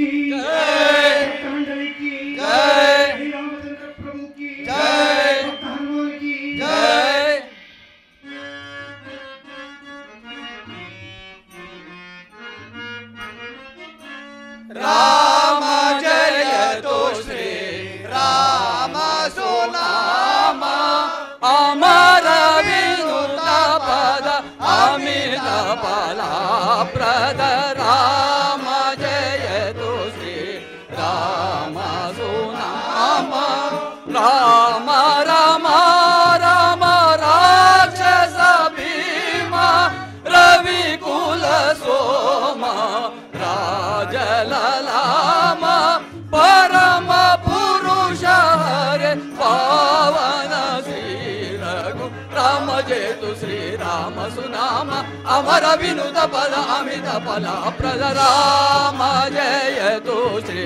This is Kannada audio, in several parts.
की जय, मंडली की जय, श्री रामचंद्र प्रभु की जय, भक्त हनुमान की जय। राम जयतु श्री राम सुनाम अमर विनुत पद अमित फलप्रद राम जयतु श्री राम सुनाम राम राम राम राक्षस भीमा रविकुल सोमा राजललाम परम पुरुष हरे पावन श्री रघु राम जयतु श्री राम सुनाम अमर विनुत पद अमित फलप्रद राम जयतु श्री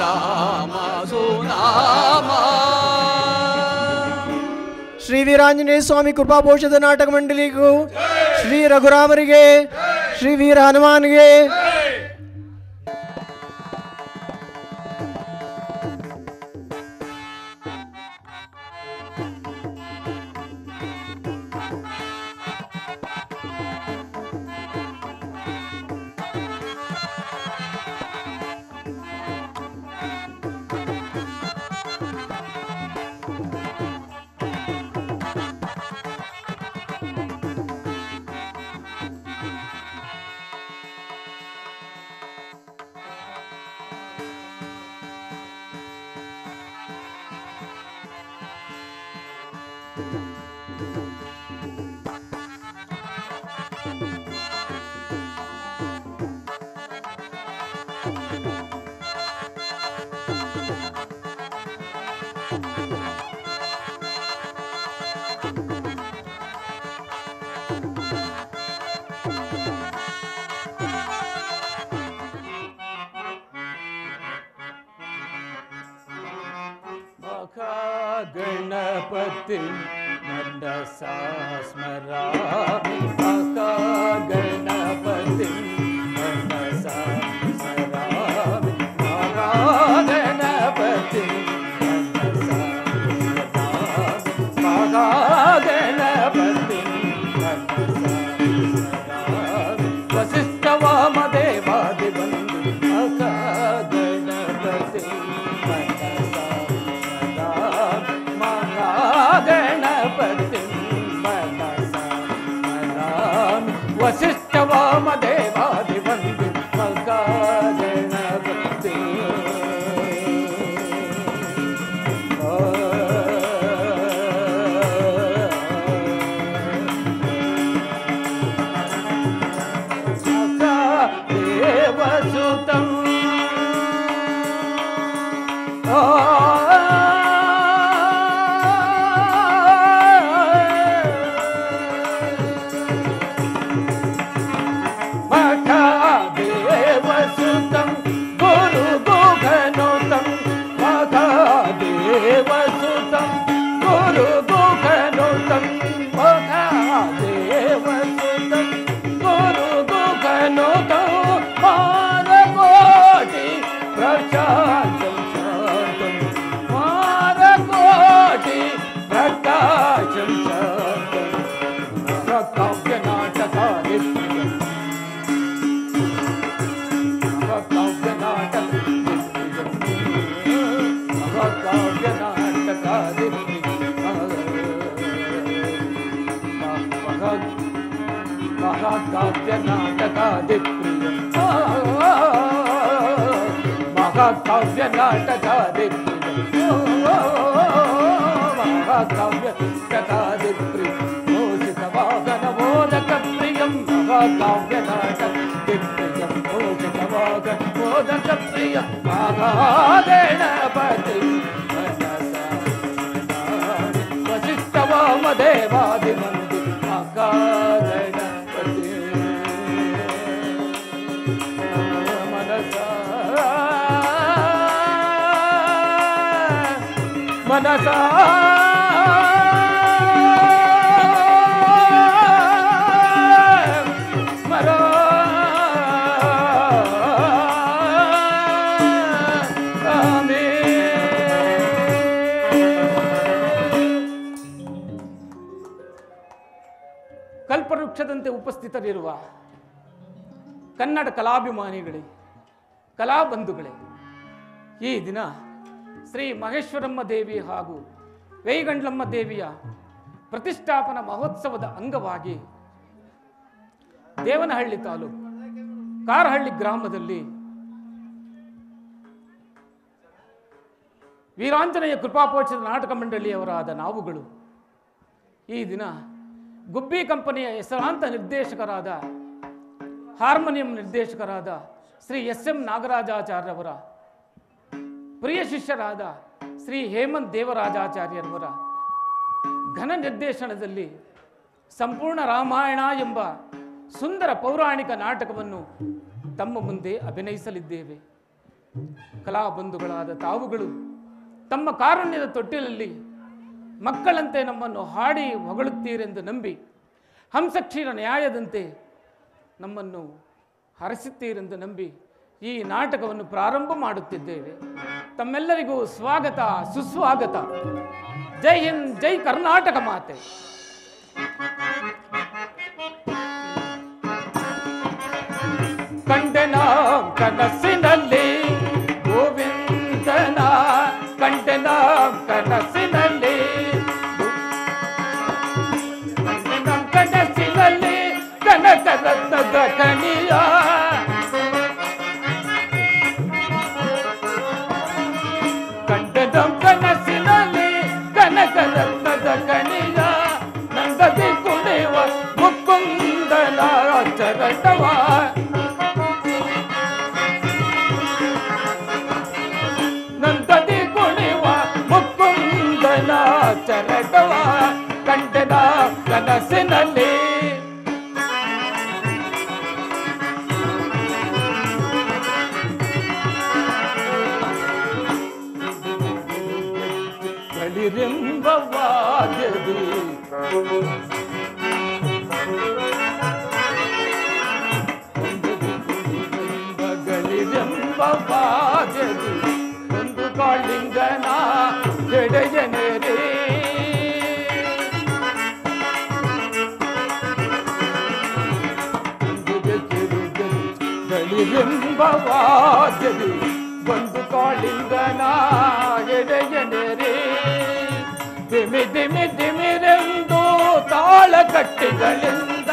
राम सुनाम। ಶ್ರೀ ವೀರಾಂಜನೇಯ ಸ್ವಾಮಿ ಕೃಪಾಪೋಷದ ನಾಟಕ ಮಂಡಳಿಗೂ ಶ್ರೀ ರಘುರಾಮರಿಗೆ ಶ್ರೀ ವೀರ ಹನುಮಾನ್ಗೆ गणपति मनसा स्मरामि महा गणपति मनसा स्मरामि महा गणपति मनसा स्मरामि महा गणपति मनसा स्मरामि वसिष्ठ वामदेवादिबन्धु महा गणपति गणपति मनसा स्मरामि वसिष्ठ वामदेवादिबन्धु महा गणपति देवसुतं देवसुतं गुरु गुगनुतं महादेवसुतं गुरु गुगनुतं महादेवसुतं गुरु गुगनुतं मारकोटि प्रकाशं शान्तं मारकोटि प्रकाशं शान्तं काव्यनाटकानि महाकाव्यनाटकादिप्रिय महाकाव्यनाटकादिप्रिय महाकाव्यनाटकादिप्रिय मोषितवाहनमोदकप्रियं महाकाव्यनाटकदिप्रियं मोषितवाहनमोदकप्रियं महागणपति मनसा वसिष्ठ वामदेवादिबन्धु महागणपति मनसा ಸೇರಿದಂತೆ ಉಪಸ್ಥಿತರಿರುವ ಕನ್ನಡ ಕಲಾಭಿಮಾನಿಗಳೇ, ಕಲಾಬಂಧುಗಳೇ, ಈ ದಿನ ಶ್ರೀ ಮಹೇಶ್ವರಮ್ಮ ದೇವಿ ಹಾಗೂ ವೈಗಂಡ್ಲಮ್ಮ ದೇವಿಯ ಪ್ರತಿಷ್ಠಾಪನಾ ಮಹೋತ್ಸವದ ಅಂಗವಾಗಿ ದೇವನಹಳ್ಳಿ ತಾಲೂಕು ಕಾರಹಳ್ಳಿ ಗ್ರಾಮದಲ್ಲಿ ವೀರಾಂಜನೇಯ ಕೃಪಾಪೋಷಿತ ನಾಟಕ ಮಂಡಳಿಯವರಾದ ನಾವುಗಳು ಈ ದಿನ ಗುಬ್ಬಿ ಕಂಪನಿಯ ಹೆಸರಾಂತ ನಿರ್ದೇಶಕರಾದ ಹಾರ್ಮೋನಿಯಂ ನಿರ್ದೇಶಕರಾದ ಶ್ರೀ ಎಸ್.ಎಂ. ನಾಗರಾಜಾಚಾರ್ಯವರ ಪ್ರಿಯ ಶಿಷ್ಯರಾದ ಶ್ರೀ ಹೇಮಂತ್ ದೇವರಾಜಾಚಾರ್ಯರವರ ಘನ ನಿರ್ದೇಶನದಲ್ಲಿ ಸಂಪೂರ್ಣ ರಾಮಾಯಣ ಎಂಬ ಸುಂದರ ಪೌರಾಣಿಕ ನಾಟಕವನ್ನು ತಮ್ಮ ಮುಂದೆ ಅಭಿನಯಿಸಲಿದ್ದೇವೆ. ಕಲಾಬಂಧುಗಳಾದ ತಾವುಗಳು ತಮ್ಮ ಕಾರುಣ್ಯದ ತೊಟ್ಟಿಲಲ್ಲಿ ಮಕ್ಕಳಂತೆ ನಮ್ಮನ್ನು ಹಾಡಿ ಹೊಗಳುತ್ತೀರೆಂದು ನಂಬಿ ಹಂಸಕ್ಷೀರ ನ್ಯಾಯದಂತೆ ನಮ್ಮನ್ನು ಹರಸುತ್ತೀರೆಂದು ನಂಬಿ ಈ ನಾಟಕವನ್ನು ಪ್ರಾರಂಭ ಮಾಡುತ್ತಿದ್ದೇವೆ. ತಮ್ಮೆಲ್ಲರಿಗೂ ಸ್ವಾಗತ, ಸುಸ್ವಾಗತ. ಜೈ ಹಿಂದ್, ಜೈ ಕರ್ನಾಟಕ ಮಾತೆ. ಕಂಡೆನ ಕನಸಿನಲ್ಲಿ ಗೋವಿಂದನ, ಕಂಡೆನ ಕನಸಿನಲ್ಲಿ, ಕಂಡೆನ ಕನಸಿನಲ್ಲಿ ಕನಕರತ್ನದ ಕಣಿಯ, ಕಂಡೆನ ಕನಸಿನಲ್ಲಿ ಕನಕರತ್ನದ ಕಣಿಯ, ನಂದದಿ ಕುಣಿವ ಮುಕುಂದನ ಚರಣವ, ನಂದದಿ ಕುಣಿವ ಮುಕುಂದನ ಚರಣವ, ಕಂಡೆನ ಕನಸಿನಲ್ಲಿ. ಗಳಿರೆಂಬವಾದ್ಯದಿ ಗಳಿರೆಂಬವಾದ್ಯದಿ ಒಂದು ಕಾಳಿಂಗನ ಜಡೆಯನೆರೆ, ಗಳಿರೆಂಬವಾದ್ಯದಿ ಒಂದು ಕಾಳಿಂಗನ ಎಡೆಯನೆರೆ, ದಿಮಿ ದಿಮಿ ದಿಮಿರೆಂದು ತಾಳ ಕಟ್ಟಿಗಳಿಂದ,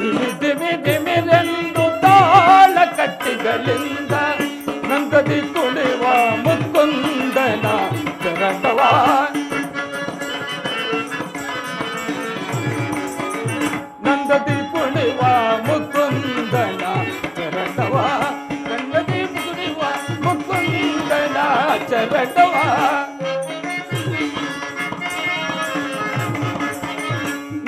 ದಿಮಿ ದಿಮಿ ದಿಮಿರೆಂದು ತಾಳ ಕಟ್ಟಿಗಳಿಂದ, ನಂದದಿ ಕುಳಿವ ಮುಕುಂದನ ಚರಣವ, ನಂದದಿ ಕುಳಿವ ಮುಕುಂದನ ಚರಣವ, ನಂದದಿ ಕುಳಿವ ಮುಕುಂದನ ಚರಣವ,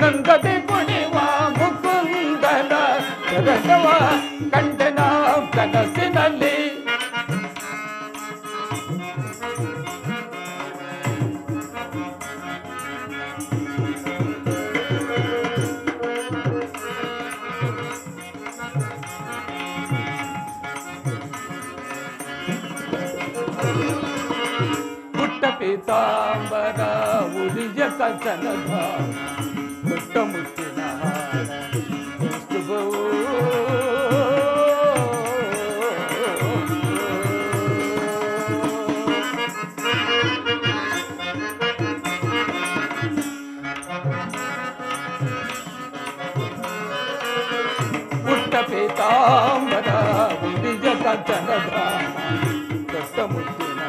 ನಂದದಿ ಕುಳಿವ ಮುಕುಂದನ ಚರಣವ, ಕಂಡೆನ ಕನಸಿನಲ್ಲಿ. ಪುಟ್ಟ ಪೀತಾಂಬರ ಉಳಿಯ ಕಚನದ ಪುಟ್ಟ ಮುತ್ತಿನ ಪುಟ್ಟ ಪೀತಾಂಬರ ಉಳಿಯ ಕಚನದ ಪುಟ್ಟ ಮುತ್ತಿನ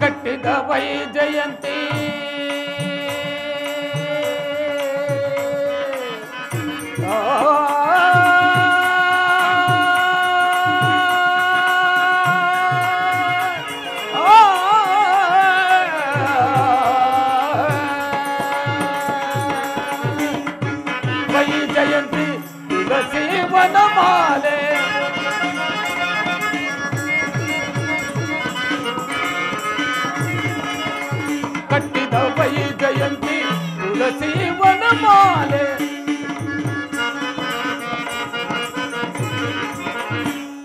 ಕಟ್ಟಿದ ವೈಜಯಂತಿ ವೈಜಯಂತಿ ತುಳಸಿ ವನಮಾಲೆ, ಕಟ್ಟಿದ ತುಳಸಿ ವನಮಾಲೆ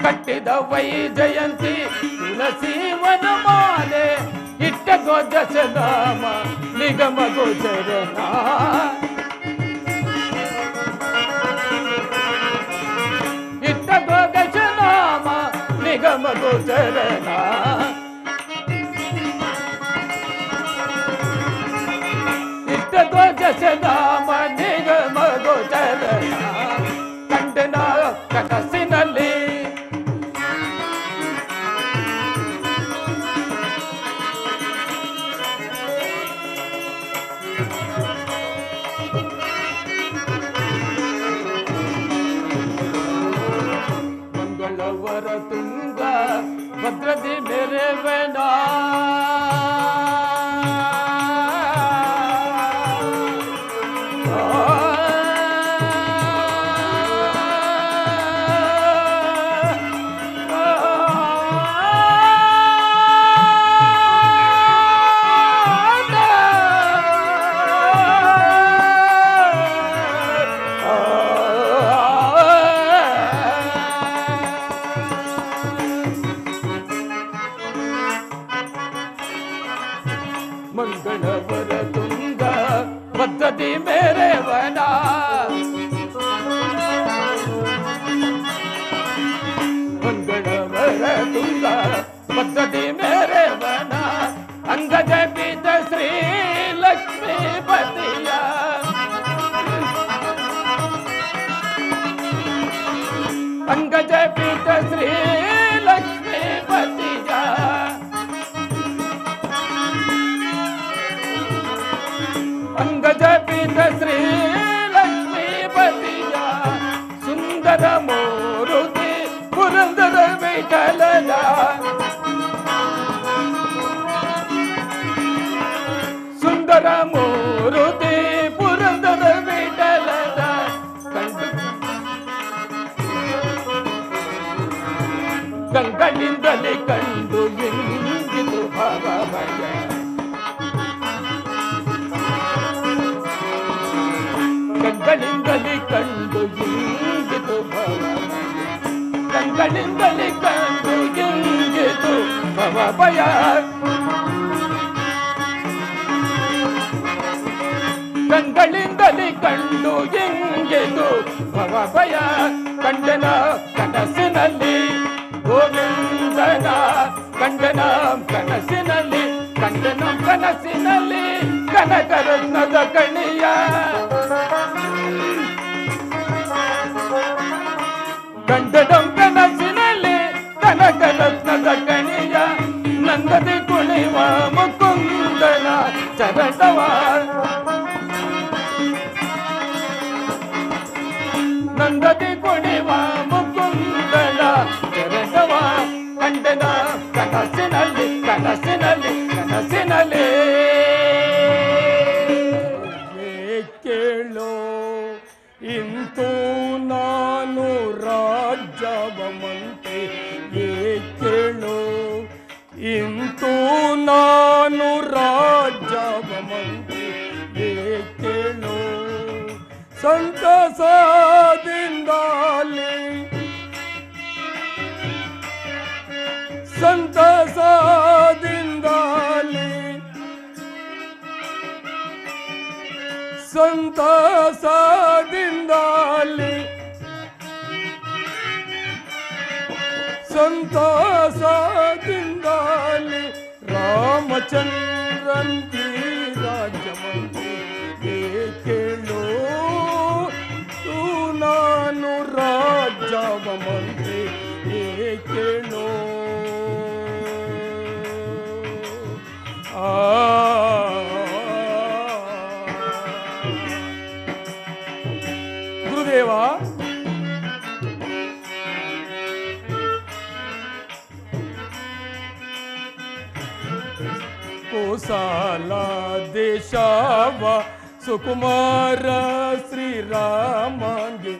ಕಟ್ಟಿದ ವೈಜಯಂತಿ ತುಳಸಿ ವನಮಾಲೆ ಇಟ್ಟ ಧ್ವಜನಾಮ ನಿಗಮ ಗೋಚರನ ಇಟ್ಟ ಧ್ವಜನಾಮ ನಿಗಮ ಗೋಚರನ ಇಟ್ಟ ಧ್ವಜನಾಮ ನಿಗಮ ಗೋಚರನ ಕಂಡನ ಕನಸಿನಲ್ಲಿ ತುಂಗ ಭದ್ರದಿ ಮೆರೆವನ ಮಂಗಳವರ ತುಂಗ ಪದ್ಧತಿ ಮೇರೆವನ ಮಂಗಳವರ ತುಂಗ ಪದ್ಧತಿ ಮೇರೆವನ ಅಂಗಜ ಪೀಠ ಶ್ರೀ ಲಕ್ಷ್ಮೀಪತಿಯ ಅಂಗಜ ಪೀಠ ಶ್ರೀ ಲಕ್ಷ್ಮೀಪತಿಯ ಅಂಗಜ ಪೀಠ ಶ್ರೀ ಲಕ್ಷ್ಮೀಪತಿಯ ಸುಂದರ ಮೂರುತಿ ಪುರಂದರ ವಿಠಲನ ಸುಂದರ ಮೂರುತಿ ಪುರಂದರ ವಿಠಲನ ಕಂಗಳಿಂದಲೇ ಕಂಡು ಇಂಗಿತು ಭವಭಯ ಕಂಗಳಿಂದಲೇ ಕಂಡು ಇಂಗಿತು ಭವಭಯ ಕಂಗಳಿಂದಲೇ ಕಂಡು ಇಂಗಿತು ಭವಭಯ ಕಂಗಳಿಂದಲೇ ಕಂಡು ಇಂಗಿತು ಭವಭಯ ಕಂಡನ ಕನಸಿನಲ್ಲಿ ಗೋವಿಂದನ ಕಂಡನ ಕನಸಿನಲ್ಲಿ ಕಂಡನ ಕನಸಿನಲ್ಲಿ ಕನಕರತ್ನದ ಕಣಿಯ ಕಂಡನ ಕನಸಿನಲ್ಲಿ ಕನಕರತ್ನದ ಕಣಿಯ ನಂದದಿ ಕುಣಿವ ಮುಕುಂದನ ಚರಣವ ನಂದದಿ ಕುಣಿವ ಮುಕುಂದನ ಚರಣವ ಕಂಡನ ಕನಸಿನಲ್ಲಿ ಕನಸಿನಲ್ಲಿ ಕನಸಿನಲ್ಲಿ ಕೇಳೋ ಇಂತೂ ನಾನು ರಾಜ್ಯವ ಮಂತೆ ಕೇಳೋ ಇಂತೂ ನಾನು ರಾಜ್ಯವ ಮಂತೆ ಕೇಳೋ ಸಂತಸದಿಂದಾಲಿ ಸಂತಸದಿಂದಾಲಿ ಸಂತಸದಿಂದಾಲಿ ಸಂತಸದಿಂದಾಲಿ ರಾಮಚಂದ್ರನ್ ಕಿ ರಾಜ್ಯಮಂತ್ರಿ ಕೇಳೋ ತೂ ನಾನು ರಾಜ್ಯವ ಮಂತ್ರಿ ಕೇಳೋ ಗುರುದೇವ ಕೋಸಲ ದೇಶವ ಸುಕುಮಾರ ಶ್ರೀರಾಮಂಗೆ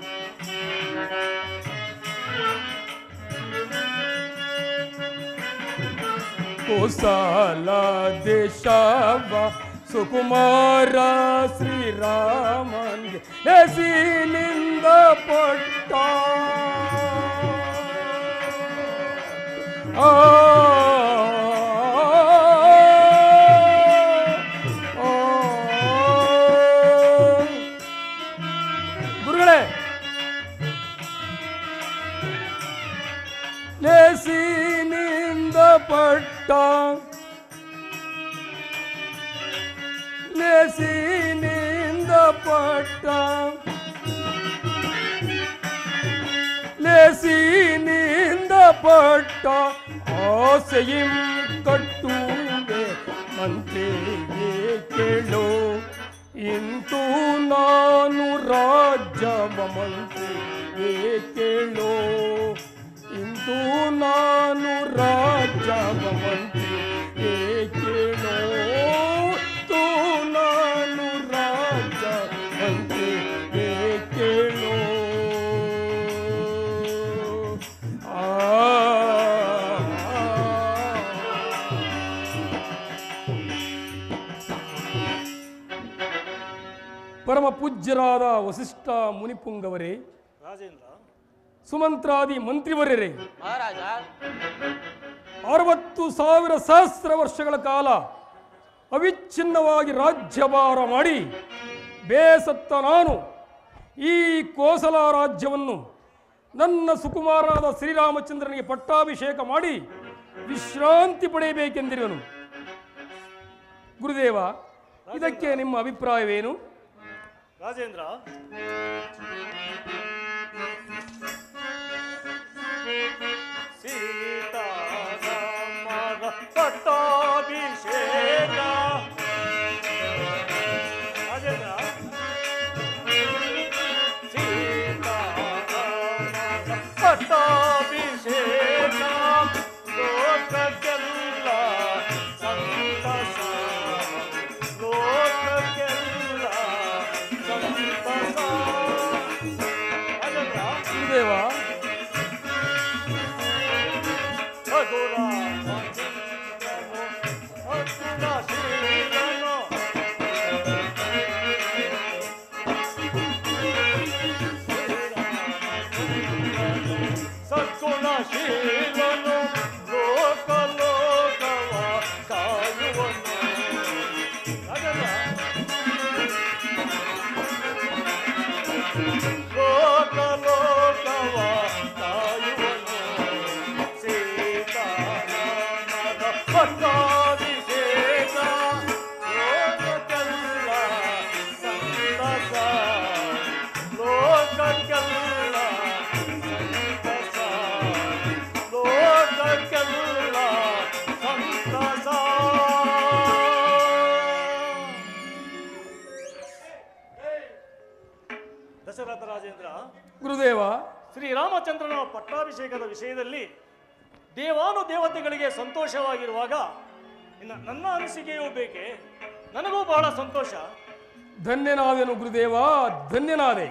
ಕೋಸಲ ದೇಶವ ಸುಕುಮಾರ ಶ್ರೀ ಶ್ರೀರಾಮನ್ಗೆ ಲೇಸಿನಿಂದ ಪಟ್ಟ ಗುರುಗಳೇ, ಲೇಸಿನಿಂದ ಪಟ್ಟ ಲೇಸಿನಿಂದ ಪಟ್ಟ ಲೇಸಿನಿಂದ ಪಟ್ಟ ಆಸೆಯಿಂ ಕಟ್ಟುವೆ ಮಂತ್ರಿಗೆ ಕೇಳು ಇಂತು ನಾನು ರಾಜ್ಯವ ಮಂತ್ರಿಗೆ ಕೇಳು ಇಂದು ನಾನು ರಾಜ್ಯವ ಮಂತ್ರಿಗೆ ಕೇಳು ತು ನಾನು ರಾಜ ಮಂತ್ರಿಗೆ ಕೇಳು ಪರಮ ಪೂಜ್ಯರಾದ ವಸಿಷ್ಠ ಮುನಿಪುಂಗವರೇ, ರಾಜೇಂದ್ರ, ಸುಮಂತ್ರಾದಿ ಮಂತ್ರಿವರ್ಯರೇ, ಮಹಾರಾಜ, 60,000 ಸಹಸ್ರ ವರ್ಷಗಳ ಕಾಲ ಅವಿಚ್ಛಿನ್ನವಾಗಿ ರಾಜ್ಯಭಾರ ಮಾಡಿ ಬೇಸತ್ತ ನಾನು ಈ ಕೋಸಲ ರಾಜ್ಯವನ್ನು ನನ್ನ ಸುಕುಮಾರನಾದ ಶ್ರೀರಾಮಚಂದ್ರನಿಗೆ ಪಟ್ಟಾಭಿಷೇಕ ಮಾಡಿ ವಿಶ್ರಾಂತಿ ಪಡೆಯಬೇಕೆಂದಿರುವನು. ಗುರುದೇವ, ಇದಕ್ಕೆ ನಿಮ್ಮ ಅಭಿಪ್ರಾಯವೇನು? ರಾಜೇಂದ್ರ, ಸೀತಾರಾಮರ ಪಟ್ಟಾಭಿಷೇಕ. ರಾಜೇಂದ್ರ, ಸೀತಾರಾಮರ ಪಟ್ಟಾಭಿಷೇಕ ಲೋಕಕ್ಕೆಲ್ಲ ಸಂತಸ, ಲೋಕಕ್ಕೆಲ್ಲ ಸಂತಸ. ರಾಜೇಂದ್ರ, ಗುರುದೇವ, ಸದ್ಗುಣಶೀಲನು ಲೋಕ ಲೋಕವ ಕಾಯುವನು. ಲೋಕ ಲೋಕವ ಕಾಯುವನು. ಸೀತಾರಾಮನ ಪಟ್ಟಾಭಿಷೇಕ ಲೋಕಕ್ಕೆಲ್ಲ ಸಂತಸ, ಲೋಕಕ್ಕೆಲ್ಲ ಸಂತಸ, ಲೋಕಕ್ಕೆಲ್ಲ ಸಂತಸ. ದಶರಥ ರಾಜೇಂದ್ರ, ಗುರುದೇವ, ಶ್ರೀರಾಮಚಂದ್ರನ ಪಟ್ಟಾಭಿಷೇಕದ ವಿಷಯದಲ್ಲಿ ದೇವಾನುದೇವತೆಗಳಿಗೆ ಸಂತೋಷವಾಗಿರುವಾಗ ನನ್ನ ಅನಿಸಿಕೆಯೂ ಬೇಕೆ? ನನಗೂ ಬಹಳ ಸಂತೋಷ. ಧನ್ಯನಾದೆನು ಗುರುದೇವ, ಧನ್ಯನಾದೆ.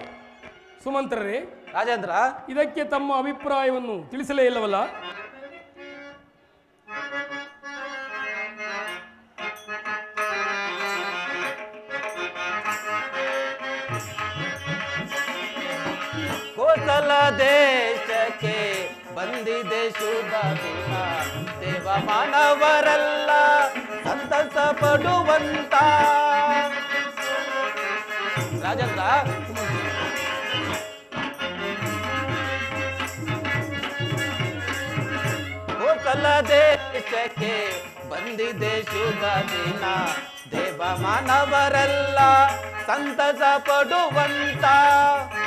ಸುಮಂತ್ರರೇ, ರಾಜೇಂದ್ರ, ಇದಕ್ಕೆ ತಮ್ಮ ಅಭಿಪ್ರಾಯವನ್ನು ತಿಳಿಸಲೇ ಇಲ್ಲವಲ್ಲ? ಕೋಸಲ ದೇಶಕ್ಕೆ ಬಂದಿದೆ ಶುಭ ದಿನ, ದೇವ ಮಾನವರೆಲ್ಲ ಸಂತಸ ಪಡುವಂತ. ರಾಜೇಂದ್ರ, ಕೋಸಲ ದೇಶಕ್ಕೆ ಬಂದಿದೆ ಶುಭ ದಿನ, ದೇವ ಮಾನವರೆಲ್ಲ ಸಂತಸ ಪಡುವಂತ.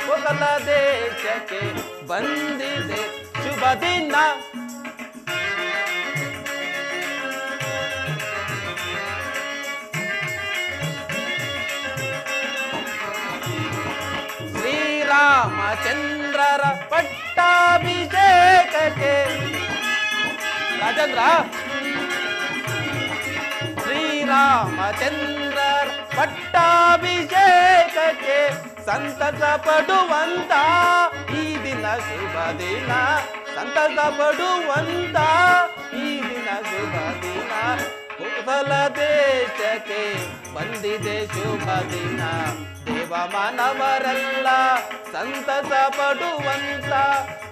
ಕೋಸಲ ದೇಶಕ್ಕೆ ಬಂದಿದೆ ಶುಭ ದಿನ, ಶ್ರೀರಾಮಚಂದ್ರರ ಪಟ್ಟಾಭಿಷೇಕಕ್ಕೆ. ರಾಜೇಂದ್ರ, ಶ್ರೀರಾಮಚಂದ್ರರ ಪಟ್ಟಾಭಿಷೇಕಕ್ಕೆ ಸಂತಸ ಪಡುವಂತ ಈ ದಿನ ಶುಭ ದಿನ, ಸಂತಸ ಪಡುವಂತ ಈ ದಿನ ಶುಭ ದಿನ. ಕೋಸಲ ದೇಶಕ್ಕೆ ಬಂದಿದೆ ಶುಭ ದಿನ ದೇವ ಮಾನವರೆಲ್ಲ ಸಂತಸ ಪಡುವಂತ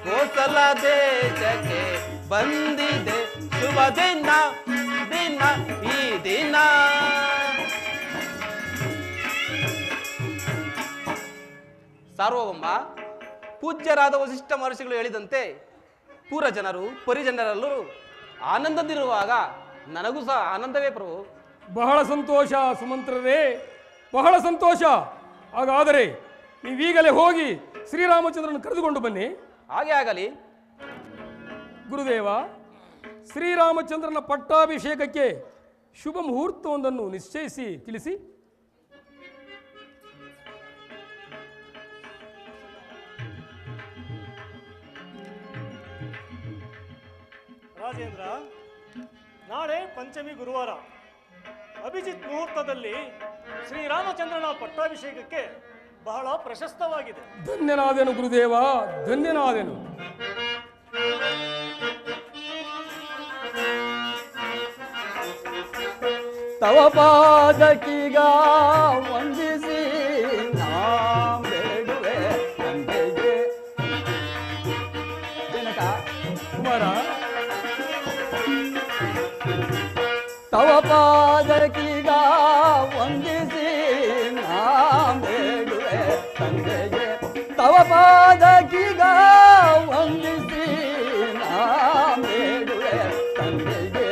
ಕೋಸಲ ದೇಶಕ್ಕೆ ಬಂದಿದೆ ಶುಭ ದಿನ ದಿನ ಈ ದಿನ. ಸಾರ್ವಭೌಮ ಪೂಜ್ಯರಾದ ವಸಿಷ್ಠ ಮಹರ್ಷಿಗಳು ಹೇಳಿದಂತೆ ಪೂರ್ವ ಜನರು ಪರಿಜನರಲ್ಲೂ ಆನಂದದಿರುವಾಗ ನನಗೂ ಸಹ ಆನಂದವೇ ಪ್ರಭು. ಬಹಳ ಸಂತೋಷ ಸುಮಂತ್ರರೇ, ಬಹಳ ಸಂತೋಷ. ಹಾಗಾದರೆ ನೀವೀಗಲೇ ಹೋಗಿ ಶ್ರೀರಾಮಚಂದ್ರನ ಕರೆದುಕೊಂಡು ಬನ್ನಿ. ಹಾಗೆ ಆಗಲಿ ಗುರುದೇವ. ಶ್ರೀರಾಮಚಂದ್ರನ ಪಟ್ಟಾಭಿಷೇಕಕ್ಕೆ ಶುಭ ಮುಹೂರ್ತವೊಂದನ್ನು ನಿಶ್ಚಯಿಸಿ ತಿಳಿಸಿ. ರಾಜೇಂದ್ರ, ನಾಳೆ ಪಂಚಮಿ ಗುರುವಾರ ಅಭಿಜಿತ್ ಮುಹೂರ್ತದಲ್ಲಿ ಶ್ರೀರಾಮಚಂದ್ರನ ಪಟ್ಟಾಭಿಷೇಕಕ್ಕೆ ಬಹಳ ಪ್ರಶಸ್ತವಾಗಿದೆ. ಧನ್ಯನಾದೆನು ಗುರುದೇವ, ಧನ್ಯನಾದೆನು. ತವ ಪಾದಕೀಗ ವಂದಿಸಿ ನಾ ಬೇಡುವೆ ತಂದೆಗೆ. ಜನಕ ಕುಮಾರ, ತವ ಪಾದಕೀಗ ವಂದಿಸಿ ನಾ ಬೇಡುವೆ ತಂದೆಗೆ. ತವ ಪಾದಕೀಗ ವಂದಿಸಿ ನಾ ಬೇಡುವೆ ತಂದೆಗೆ.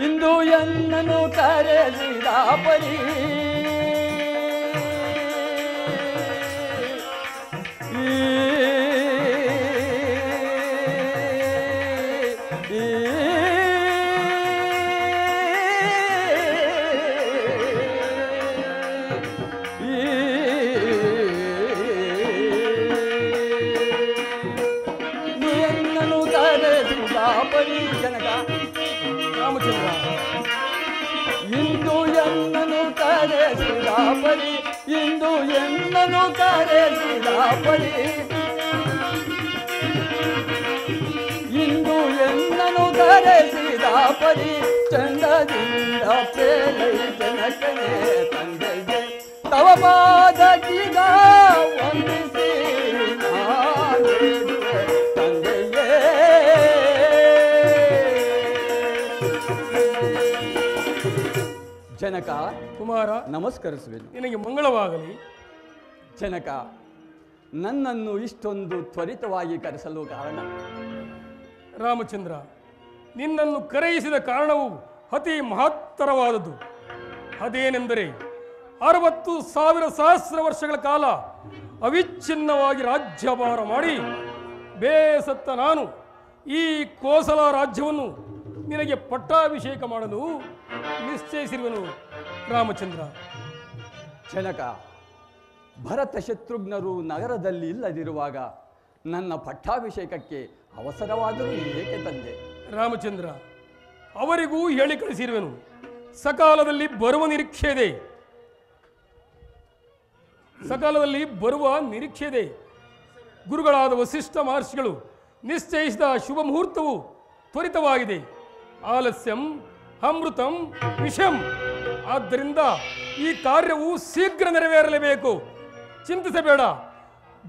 ಇಂದು ಎನ್ನನು ಕರೆಸಿದ ಪರಿ ಎನ್ನನು ಕರೆಸಿದ ಪರಿ ಜನಕ ರಾಮಚಂದ್ರ, ಇಂದು ಎನ್ನನು ಕರೆಸಿದ ಪರಿ, ಇಂದು ಎನ್ನನು ಕರೆಸಿದ ಪರಿ, ಇಂದು ಎನ್ನನು ಕರೆಸಿದ ಪರಿ, ಚಂದದಿಂದ ಪ್ರೇಲೈ ಜನಕನೇ ತಂದೆಗೆ. ತವ ಪಾದಕೀಗ ವಂದಿಸಿ ನಾ ಬೇಡುವೆ ತಂದೆಯೇ. ಜನಕ ಕುಮಾರ, ನಮಸ್ಕರಿಸುವೆನು. ನಿನಗೆ ಮಂಗಳವಾಗಲಿ. ಜನಕ, ನನ್ನನ್ನು ಇಷ್ಟೊಂದು ತ್ವರಿತವಾಗಿ ಕರೆಸಲು ಕಾರಣ? ರಾಮಚಂದ್ರ, ನಿನ್ನನ್ನು ಕರೆಯಿಸಿದ ಕಾರಣವು ಅತಿ ಮಹತ್ತರವಾದದ್ದು. ಅದೇನೆಂದರೆ 60,000 ಸಹಸ್ರ ವರ್ಷಗಳ ಕಾಲ ಅವಿಚ್ಛಿನ್ನವಾಗಿ ರಾಜ್ಯಭಾರ ಮಾಡಿ ಬೇಸತ್ತ ನಾನು ಈ ಕೋಸಲ ರಾಜ್ಯವನ್ನು ನಿನಗೆ ಪಟ್ಟಾಭಿಷೇಕ ಮಾಡಲು ನಿಶ್ಚಯಿಸಿರುವನು ರಾಮಚಂದ್ರ. ಜನಕ, ಭರತ ಶತ್ರುಘ್ನರು ನಗರದಲ್ಲಿ ಇಲ್ಲದಿರುವಾಗ ನನ್ನ ಪಟ್ಟಾಭಿಷೇಕಕ್ಕೆ ಅವಸರವಾದರೂ ಏಕೆ ತಂದೆ? ರಾಮಚಂದ್ರ, ಅವರಿಗೂ ಹೇಳಿ ಕಳಿಸಿರುವೆನು, ಸಕಾಲದಲ್ಲಿ ಬರುವ ನಿರೀಕ್ಷೆ ಇದೆ. ಸಕಾಲದಲ್ಲಿ ಬರುವ ನಿರೀಕ್ಷೆ ಇದೆ. ಗುರುಗಳಾದ ವಸಿಷ್ಠ ಮಹರ್ಷಿಗಳು ನಿಶ್ಚಯಿಸಿದ ಶುಭ ಮುಹೂರ್ತವು ತ್ವರಿತವಾಗಿದೆ. ಆಲಸ್ಯಂ ಅಮೃತಂ ವಿಷಂ. ಆದ್ದರಿಂದ ಈ ಕಾರ್ಯವು ಶೀಘ್ರ ನೆರವೇರಲೇಬೇಕು. ಚಿಂತಿಸಬೇಡ.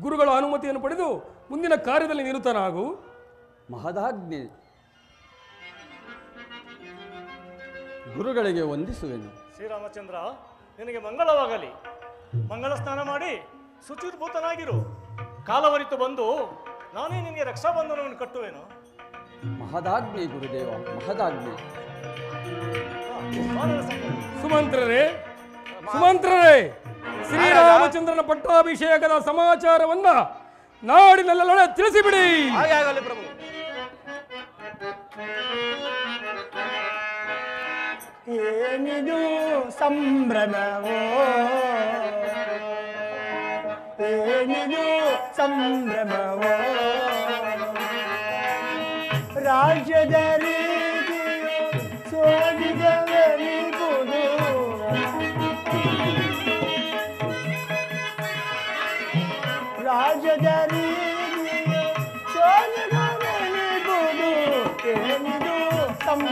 ಗುರುಗಳ ಅನುಮತಿಯನ್ನು ಪಡೆದು ಮುಂದಿನ ಕಾರ್ಯದಲ್ಲಿ ನಿರತನಾಗು. ಮಹದಾಜ್ಞೆ. ಗುರುಗಳಿಗೆ ವಂದಿಸುವೆನು. ಶ್ರೀರಾಮಚಂದ್ರ, ನಿನಗೆ ಮಂಗಳವಾಗಲಿ. ಮಂಗಳ ಸ್ನಾನ ಮಾಡಿ ಶುಚಿರ್ಭೂತನಾಗಿರು. ಕಾಲವರಿತು ಬಂದು ನಾನೇ ನಿನಗೆ ರಕ್ಷಾಬಂಧನವನ್ನು ಕಟ್ಟುವೆನು. ಮಹದಾಜ್ಞೆ ಗುರುದೇವ, ಮಹದಾಜ್ಞೆ. ಸುಮಂತ್ರರೇ, ಸುಮಂತ್ರರೇ, ಶ್ರೀರಾಮಚಂದ್ರನ ಪಟ್ಟಾಭಿಷೇಕದ ಸಮಾಚಾರವನ್ನ ನಾಡಿನೆಲ್ಲ ತಿಳಿಸಿಬಿಡಿ. ಹಾಗೆ ಆಗಲಿ ಪ್ರಭು. ಏನಿದು ಸಂಭ್ರಮವೋ, ಏನಿದು ಸಂಭ್ರಮವೋ, ರಾಜ್ಯದ ರೀತಿಯು ಸೋಜಿಗವೆನಿಗುವುದು, ರಾಜ್ಯದ ರೀತಿಯು ಸೋಜಿಗವೆನಿಗುವುದು, ಏನಿದು ಸಂಭ್ರಮ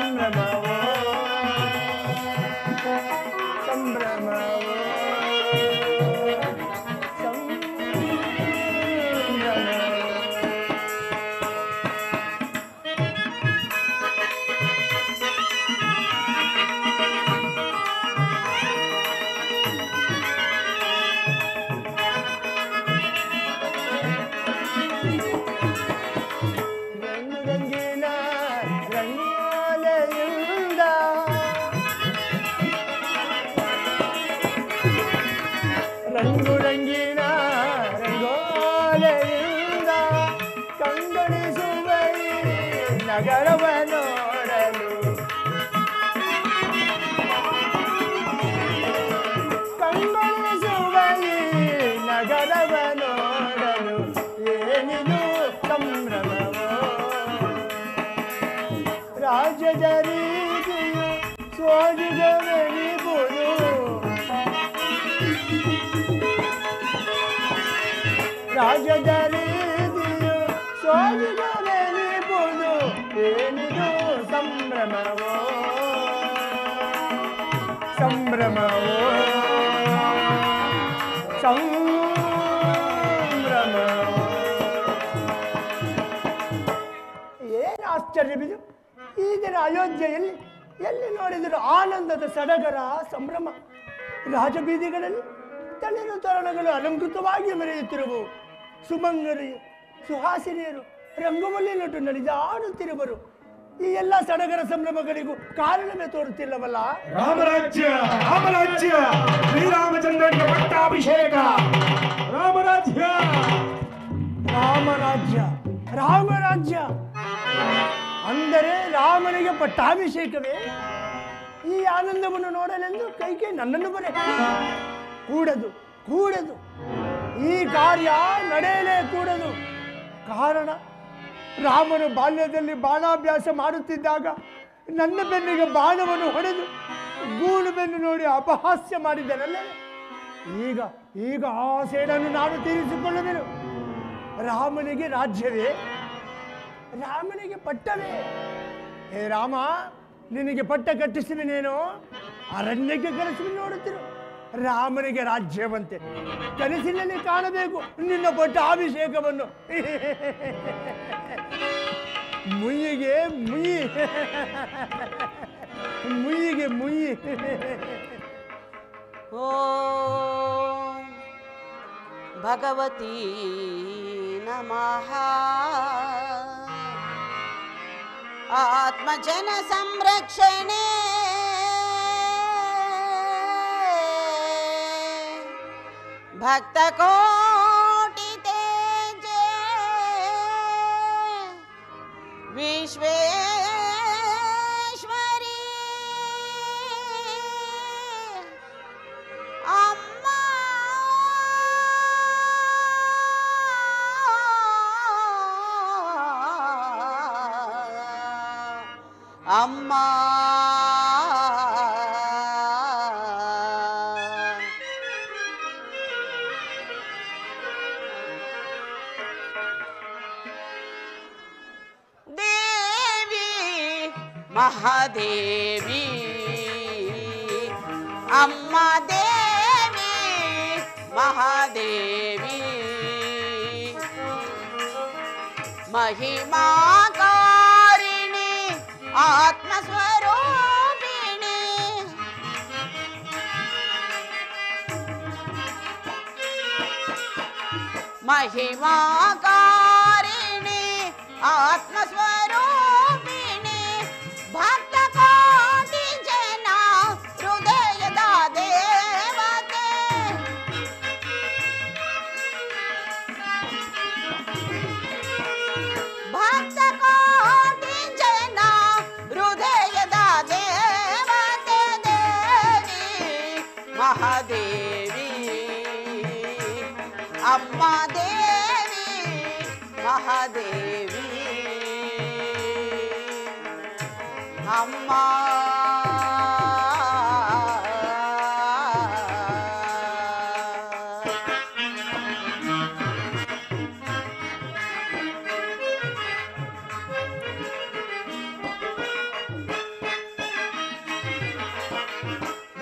ರಂಗುರಂಗಿನ ರಂಗೋಲೆಯಿಂದ ಕಂಗೊಳಿಸುವ ನಗರವ ನೋಡಲು ಕಂಗೊಳಿಸುವ ನಗರವ ನೋಡಲು ಏನಿದು ಸಂಭ್ರಮವೋ ರಾಜ್ಯದ ರೀತಿಯು ಸೋಜಿಗವೆನಿಬುದು ರಾಜ್ಯದ ರೀತಿಯು ಸೋಜಿಗವೆನಿಬುದು ಏನಿದು ಸಂಭ್ರಮವೋ ಸಂಭ್ರಮವೋ ಸಂಭ್ರಮವೋ ಏನು ಆಶ್ಚರ್ಯವಿದು ಈ ದಿನ ಅಯೋಧ್ಯೆಯಲ್ಲಿ ಎಲ್ಲಿ ನೋಡಿದರೂ ಆನಂದದ ಸಡಗರ ಸಂಭ್ರಮ ರಾಜಬೀದಿಗಳಲ್ಲಿ ತಳಿರು ತೋರಣಗಳು ಅಲಂಕೃತವಾಗಿ ಮೆರೆಯುತ್ತಿರುವು ಸುಮಂಗರಿಯರು ಸುಹಾಸಿನಿಯರು ರಂಗವಲ್ಲಿ ನಟು ನಡೆದಾಡುತ್ತಿರುವರು ಈ ಎಲ್ಲ ಸಡಗರ ಸಂಭ್ರಮಗಳಿಗೂ ಕಾರಣವೇ ತೋರುತ್ತಿಲ್ಲವಲ್ಲ ರಾಮರಾಜ್ಯ ರಾಮರಾಜ್ಯ ಶ್ರೀರಾಮಚಂದ್ರನಿಗೆ ಪಟ್ಟಾಭಿಷೇಕ ರಾಮರಾಜ್ಯ ರಾಮರಾಜ್ಯ ರಾಮರಾಜ್ಯ ಅಂದರೆ ರಾಮನಿಗೆ ಪಟ್ಟಾಭಿಷೇಕವೇ ಈ ಆನಂದವನ್ನು ನೋಡಲೆಂದು ಕೈಗೆ ನನ್ನನ್ನು ಬರೆ ಕೂಡದು ಕೂಡದು ಈ ಕಾರ್ಯ ನಡೆಯಲೇ ಕೂಡದು ಕಾರಣ ರಾಮನು ಬಾಲ್ಯದಲ್ಲಿ ಬಾಣಾಭ್ಯಾಸ ಮಾಡುತ್ತಿದ್ದಾಗ ನನ್ನ ಬೆನ್ನಿಗೆ ಬಾಣವನ್ನು ಹೊಡೆದು ಗೂಡು ಬೆನ್ನು ನೋಡಿ ಅಪಹಾಸ್ಯ ಮಾಡಿದ್ದನಲ್ಲ ಈಗ ಈಗ ಆ ಸೇಡನ್ನು ನಾನು ತೀರಿಸಿಕೊಳ್ಳುವೆನು ರಾಮನಿಗೆ ರಾಜ್ಯವೇ ರಾಮನಿಗೆ ಪಟ್ಟವೇ ಹೇ ರಾಮ ನಿನಗೆ ಪಟ್ಟ ಕಟ್ಟಿಸುವಿನೇನೋ ಅರಣ್ಯಕ್ಕೆ ಕರೆಸಿ ನೋಡುತ್ತಿರು ರಾಮನಿಗೆ ರಾಜ್ಯವಂತೆ ಕನಸಿನಲ್ಲಿ ಕಾಣಬೇಕು ನಿನ್ನ ಪಟ್ಟ ಅಭಿಷೇಕವನ್ನು ಮುಯ್ಯಿಗೆ ಮುಯ್ಯಿ ಮುಯ್ಯಿಗೆ ಮುಯ್ಯಿ ಓಂ ಭಗವತಿ ನಮಃ ಆತ್ಮಜನ ಸಂರಕ್ಷಣೆ ಭಕ್ತ ಕೋಟಿ ತೇಜೆ ವಿಶ್ವೇಶ್ವರಿ ಅಮ್ಮ ಅಮ್ಮ ದೇವಿ ಮಹಾದೇವಿ ಅಮ್ಮ ದೇವಿ ಮಹಾದೇವಿ ಮಹಿಮಾಕಾರಿಣಿ ಆತ್ಮಸ್ವರೂಪಿಣಿ ಮಹಿಮಾಕಾರಿಣಿ ಆತ್ಮಸ್ವರೂಪಿಣಿ ಭಕ್ತ ಕೋಟಿ ಜನ ಹೃದಯದ ದೇವತೆ ಭಕ್ತ ಕೋಟಿ ಜನ ಹೃದಯದ ದೇವತೆ ದೇವಿ ಮಹಾದೇವಿ ಅಮ್ಮ ದೇವಿ ಮಹಾದೇವಿ ಅಮ್ಮ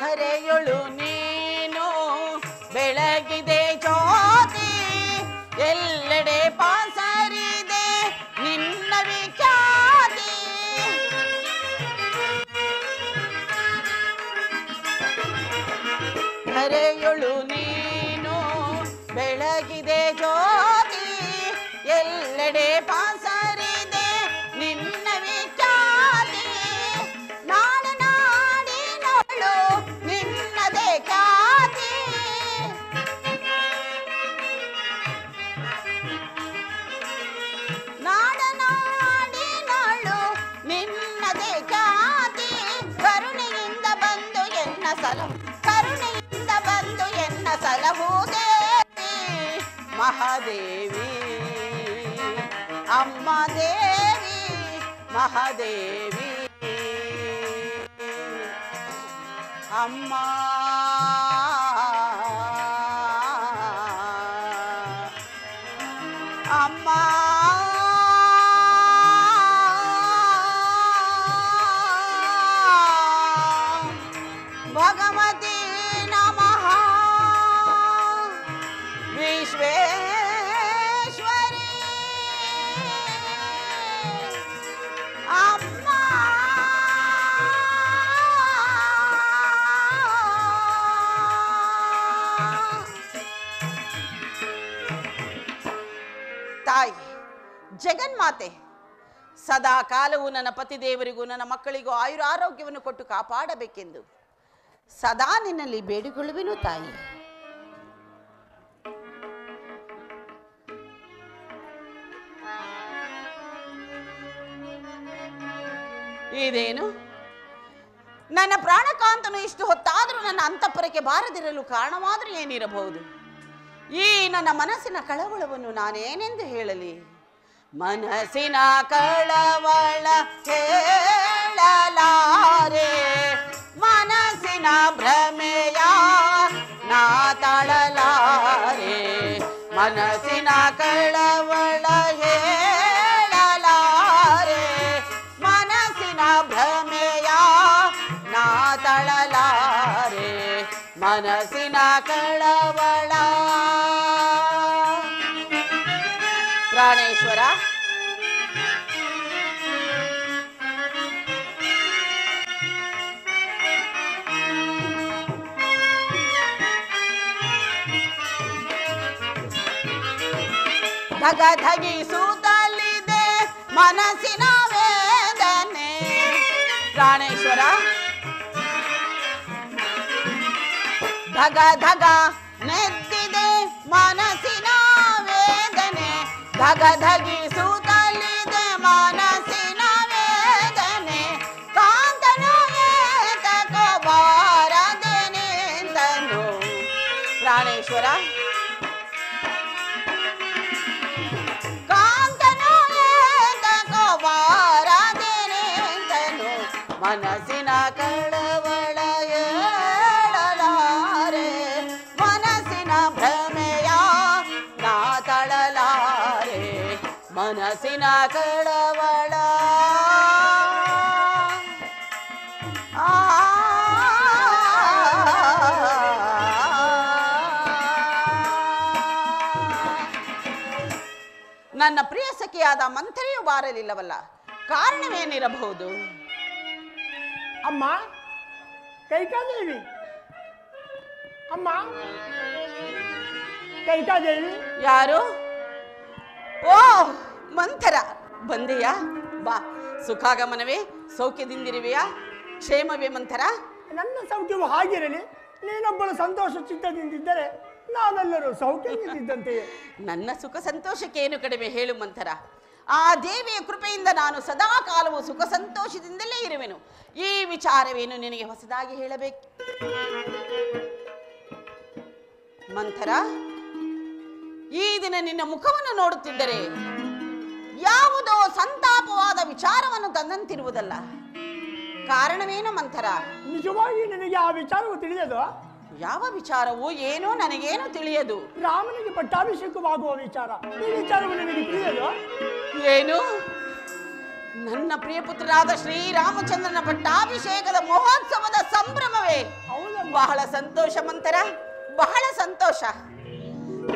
ಧರೆಯೊಳು ನೀನು ಬೆಳಗಿದೆ ಜ್ಯೋತಿ ಎಲ್ಲೆಡೆ ಪಾಸರಿದೆ ನಿನ್ನ ವಿಖ್ಯಾತಿ ಧರೆಯೊಳು ನೀನು ಬೆಳಗಿದೆ ಜ್ಯೋತಿ ಎಲ್ಲೆಡೆ ಪಾಸರಿದೆ ನಿನ್ನ ವಿಖ್ಯಾತಿ ನಾಡು ನಾಡಿನೊಳು ನಿನ್ನದೇ ಖ್ಯಾತಿ ಮಹಾದೇವಿ ಅಮ್ಮ ದೇವಿ ಮಹಾದೇವಿ ಅಮ್ಮ ಅಮ್ಮ ಭಗವತಿ ನಮಃ ವಿಶ್ವೇಶ್ವರಿ ಅಮ್ಮ ತಾಯಿ ಜಗನ್ಮಾತೆ ಸದಾ ಕಾಲವು ನನ್ನ ಪತಿದೇವರಿಗೂ ನನ್ನ ಮಕ್ಕಳಿಗೂ ಆಯುರಾರೋಗ್ಯವನ್ನು ಕೊಟ್ಟು ಕಾಪಾಡಬೇಕೆಂದು ಸದಾ ನಿನ್ನಲ್ಲಿ ಬೇಡಿಕೊಳ್ಳುವೆನು ತಾಯಿ. ಇದೇನು ನನ್ನ ಪ್ರಾಣಕಾಂತನು ಇಷ್ಟು ಹೊತ್ತಾದರೂ ನನ್ನ ಅಂತಃಪುರಕ್ಕೆ ಬಾರದಿರಲು ಕಾರಣವಾದರೂ ಏನಿರಬಹುದು? ಈ ನನ್ನ ಮನಸ್ಸಿನ ಕಳವಳವನ್ನು ನಾನೇನೆಂದು ಹೇಳಲಿ? ಮನಸ್ಸಿನ ಕಳವಳ ಹೇಳಲಾರೆ, ಮನಸ್ಸಿನ ಭ್ರಮೆಯ ನಾ ತಾಳಲಾರೆ. ಮನಸ್ಸಿನ ಕಳವಳ ಹೇಳಲಾರೆ, ಮನಸ್ಸಿನ ಭ್ರಮೆಯ ನಾ ತಾಳಲಾರೆ. ಮನಸ್ಸಿನ ಕಳವಳ ಪ್ರಾಣೇಶ್ವರ ಧಗಧಗಿಸುತ್ತಲಿದೆ ಮನಸ್ಸಿನ ವೇದನೆ. ಪ್ರಾಣೇಶ್ವರ ಧಗ ಧಗ ನೆದ್ದಿದೆ ಮನಸ್ಸಿನ ವೇದನೆ. ಧಗಧಗಿಸುತ್ತಲಿದೆ ಮನಸ್ಸಿನ ವೇದನೆ. ಕಾಂತನು ಏತಕೋ ಬಾರದೆ ನಿಂತನು. ಪ್ರಾಣೇಶ್ವರ ಕಾಂತನು ಏತಕೋ ಬಾರದೆ ನಿಂತನು. ಮನಸ್ಸಿನ ಕಳವಳ ಹೇಳಲಾರೆ, ಮನಸ್ಸಿನ ಭ್ರಮೆಯ ನಾ ತಳಲಾರೆ. ಮನಸ್ಸಿನ ಕಳವಳ ನನ್ನ ಪ್ರಿಯ ಸಖಿಯಾದ ಮಂಥರೆಯೂ ಬಾರಲಿಲ್ಲವಲ್ಲ, ಕಾರಣವೇನಿರಬಹುದು? ಅಮ್ಮ ಕೈಕಾದೇವಿ, ಅಮ್ಮ ಕೈಕಾದೇವಿ. ಯಾರು? ಓ ಮಂಥರ, ಬಂದೆಯಾ? ಬಾ, ಸುಖಾಗಮನವೇ? ಸೌಖ್ಯದಿಂದಿರುವೆಯಾ? ಕ್ಷೇಮವೇ ಮಂಥರ? ನನ್ನ ಸೌಖ್ಯವು ಹಾಗಿರಲಿ, ನೀನೊಬ್ಬಳು ಸಂತೋಷ ಚಿತ್ತದಿಂದಿದ್ದರೆ ನಾವೆಲ್ಲರೂ ಸೌಖ್ಯದಿಂದಿದ್ದಂತೆಯೇ. ನನ್ನ ಸುಖ ಸಂತೋಷಕ್ಕೆ ಏನು ಕಡಿಮೆ ಹೇಳು ಮಂಥರ. ಆ ದೇವಿಯ ಕೃಪೆಯಿಂದ ನಾನು ಸದಾ ಕಾಲವು ಸುಖ ಸಂತೋಷದಿಂದಲೇ ಇರುವೆನು. ಈ ವಿಚಾರವೇನು ನಿನಗೆ ಹೊಸದಾಗಿ ಹೇಳಬೇಕು? ಮಂಥರ, ಈ ದಿನ ನಿನ್ನ ಮುಖವನ್ನು ನೋಡುತ್ತಿದ್ದರೆ ಯಾವುದೋ ಸಂತಾಪವಾದ ವಿಚಾರವನ್ನು ತಂದಂತಿರುವುದಲ್ಲ. ಕಾರಣವೇನು ಮಂಥರ? ನಿಜವಾಗಿ ನನಗೆ ಆ ವಿಚಾರವು ತಿಳಿಯದು. ಯಾವ ವಿಚಾರವೋ ಏನೋ ನನಗೇನು ತಿಳಿಯದು. ರಾಮನಿಗೆ ಪಟ್ಟಾಭಿಷೇಕವಾಗುವ ವಿಚಾರ, ಈ ವಿಚಾರವು ನನಗೆ ತಿಳಿಯದು. ಏನು? ನನ್ನ ಪ್ರಿಯ ಪುತ್ರನಾದ ಶ್ರೀರಾಮಚಂದ್ರನ ಪಟ್ಟಾಭಿಷೇಕದ ಮಹೋತ್ಸವದ ಸಂಭ್ರಮವೇ? ಬಹಳ ಸಂತೋಷ ಮಂಥರ, ಬಹಳ ಸಂತೋಷ.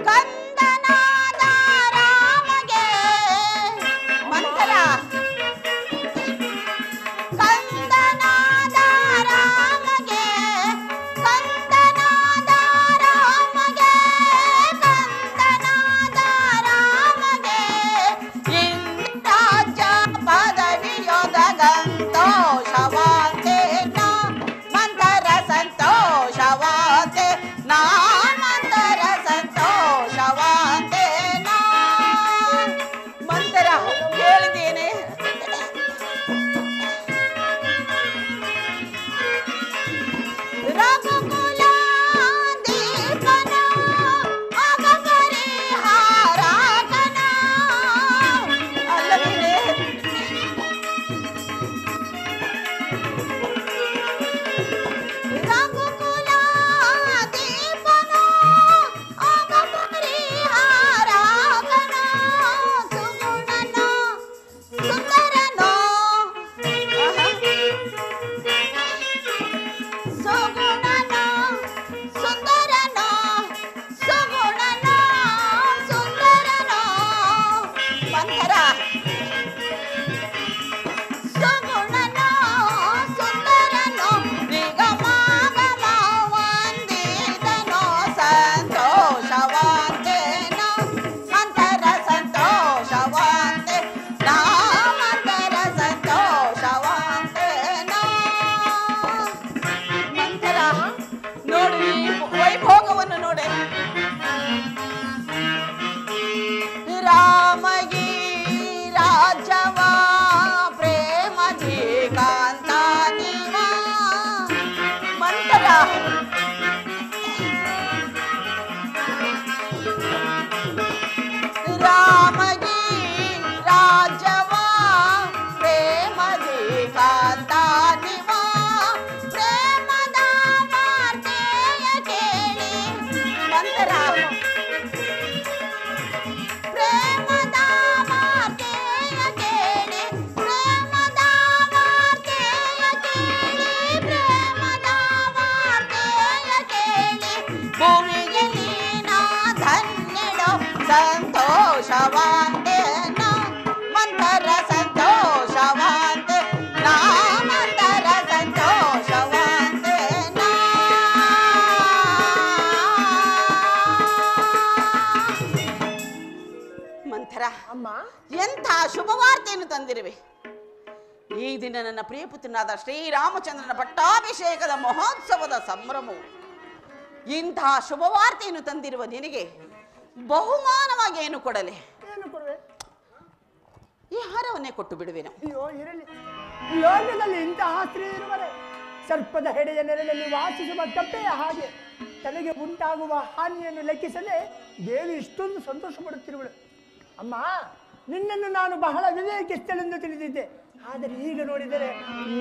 ಕಂದನಾದ ರಾಮಗೆ ಮಂಥರ, ಕಂದನಾದ ರಾಮಗೆ, ಕಂದನಾದ ರಾಮಗೆ, ಕಂದನಾದ ರಾಮಗೆ ಇಂದ್ರಾಜ ಪದವಿಯೊದಗಂತೋಷವಾತೆ ನಾ ಮಂಥರ ಸಂತೋಷವಾತೆ ನಾ ಮಂಥರ ಸಂತೋಷವಾ ಸಂತೋಷವಂತೆ ನಾ ಮಂತರ ಸಂತೋಷವಂತೆ ನಾ ಮಂತರ ಸಂತೋಷವಂತೆ ನಾ ಮಂಥರ ಅಮ್ಮ ಎಂಥ ಶುಭವಾರ್ತೆಯನ್ನು ತಂದಿರುವೆ. ಈ ದಿನ ನನ್ನ ಪ್ರಿಯಪುತ್ರನಾದ ಶ್ರೀರಾಮಚಂದ್ರನ ಪಟ್ಟಾಭಿಷೇಕದ ಮಹೋತ್ಸವದ ಸಂಭ್ರಮವು. ಇಂತಹ ಶುಭವಾರ್ತೆಯನ್ನು ತಂದಿರುವ ನಿನಗೆ ಬಹುಮಾನವಾಗಿ ಏನು ಕೊಡಲೆ? ಏನು ಕೊಡುವೆ? ಈ ಹಾರವನ್ನೇ ಕೊಟ್ಟು ಬಿಡುವೆನು. ಅಯ್ಯೋ ಇರಲಿ, ಲೋಕದಲ್ಲಿ ಇಂತಹ ಸ್ತ್ರೀ ಇರುವರೆ. ಸರ್ಪದ ಹೆಡೆಯ ನೆರಳಲ್ಲಿ ವಾಸಿಸುವ ಕಪ್ಪೆಯ ಹಾಗೆ ತನಗೆ ಉಂಟಾಗುವ ಹಾನಿಯನ್ನು ಲೆಕ್ಕಿಸದೆ ದೇವಿ ಇಷ್ಟೊಂದು ಸಂತೋಷ ಪಡುತ್ತಿರುವಳು. ಅಮ್ಮ, ನಿನ್ನನ್ನು ನಾನು ಬಹಳ ವಿವೇಕಿಸ್ತಳೆಂದು ತಿಳಿದಿದ್ದೆ. ಆದರೆ ಈಗ ನೋಡಿದರೆ